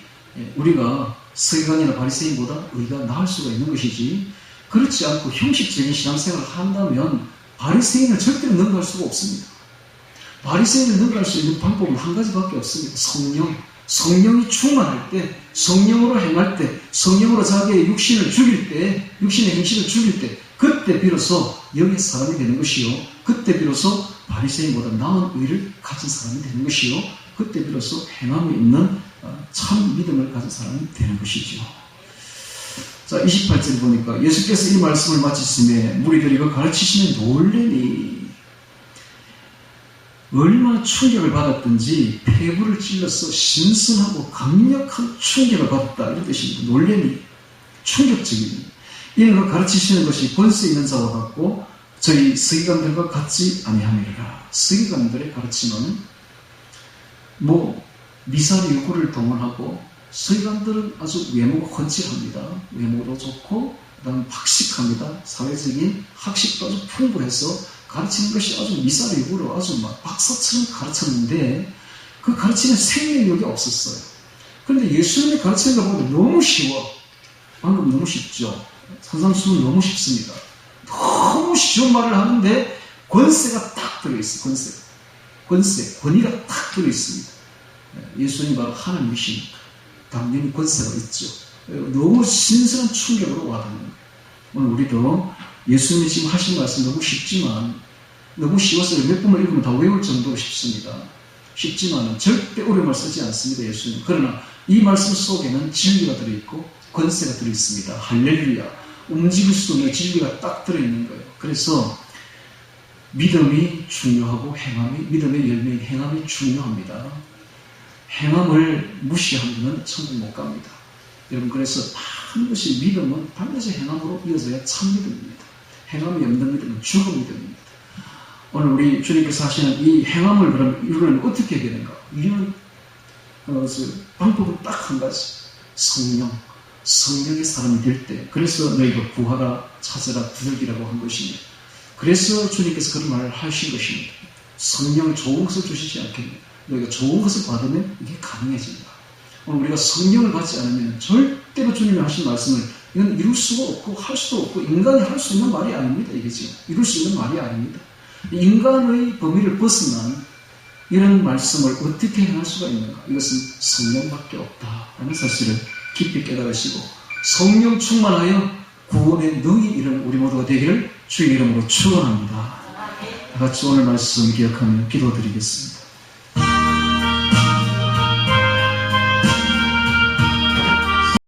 우리가 서기관이나 바리새인보다 의가 나을 수가 있는 것이지, 그렇지 않고 형식적인 신앙생활을 한다면 바리새인을 절대로 능가할 수가 없습니다. 바리새인을 능가할 수 있는 방법은 한 가지밖에 없습니다. 성령이 충만할 때, 성령으로 행할 때, 성령으로 자기의 육신을 죽일 때, 육신의 행실을 죽일 때, 그때 비로소 영의 사람이 되는 것이요, 그때 비로소 바리새인보다 나은 의를 가진 사람이 되는 것이요, 그때 비로소 행함이 있는 참 믿음을 가진 사람이 되는 것이죠. 자, 28절 보니까 예수께서 이 말씀을 마치심에 무리들이 이거 가르치시면 놀래니. 얼마나 충격을 받았든지 폐부를 찔러서 신선하고 강력한 충격을 받았다, 이런 뜻입니다. 놀래니, 충격적이니. 이는 그 가르치시는 것이 권세 있는 자와 같고 저희 서기관들과 같지 아니하니라. 서기관들의 가르침은 미사리 요구를 동원하고, 서기관들은 아주 외모가 훤칠합니다. 외모도 좋고, 그 다음 박식합니다. 사회적인 학식도 아주 풍부해서 가르치는 것이 아주 미사리 요구로 아주 막 박사처럼 가르쳤는데, 그 가르치는 생명력이 없었어요. 그런데 예수님이 가르치는 거 보면 너무 쉬워. 방금 너무 쉽죠. 산상수훈 너무 쉽습니다. 너무 쉬운 말을 하는데 권세가 딱 들어있어요. 권위가 딱 들어있습니다. 예수님이 바로 하나님이시니까 당연히 권세가 있죠. 너무 신선한 충격으로 와닿는 거예요. 오늘 우리도 예수님이 지금 하신 말씀 너무 쉽지만, 너무 쉬워서 몇 번을 읽으면 다 외울 정도로 쉽습니다. 쉽지만 절대 어려움을 쓰지 않습니다, 예수님. 그러나 이 말씀 속에는 진리가 들어있고 권세가 들어있습니다. 할렐루야. 움직일 수 없는 진리가 딱 들어있는 거예요. 그래서 믿음이 중요하고 믿음의 열매인 행함이 중요합니다. 행함을 무시하면 천국 못 갑니다. 여러분, 그래서 반드시 믿음은 반드시 행함으로 이어져야 참 믿음입니다. 행함이 없는 믿음은 죽은 믿음입니다. 오늘 우리 주님께서 하시는 이 행함을 그럼 이루려면 어떻게 해야 되는가? 이런 방법은 딱 한 가지. 성령의 사람이 될 때, 그래서 너희가 구하라, 찾으라, 두들기라고 한 것입니다. 그래서 주님께서 그런 말을 하신 것입니다. 성령이 좋은 것을 주시지 않겠느냐. 너희가 좋은 것을 받으면 이게 가능해진다. 오늘 우리가 성령을 받지 않으면 절대로 주님이 하신 말씀을 이건 이룰 수가 없고 할 수도 없고 인간이 할 수 있는 말이 아닙니다. 이게 지금 이룰 수 있는 말이 아닙니다. 인간의 범위를 벗어난 이런 말씀을 어떻게 행할 수가 있는가? 이것은 성령밖에 없다라는 사실을 깊이 깨달으시고 성령 충만하여 구원의 능히 이런 우리 모두가 되기를 주의 이름으로 축원합니다. 다 같이 오늘 말씀 기억하며 기도드리겠습니다.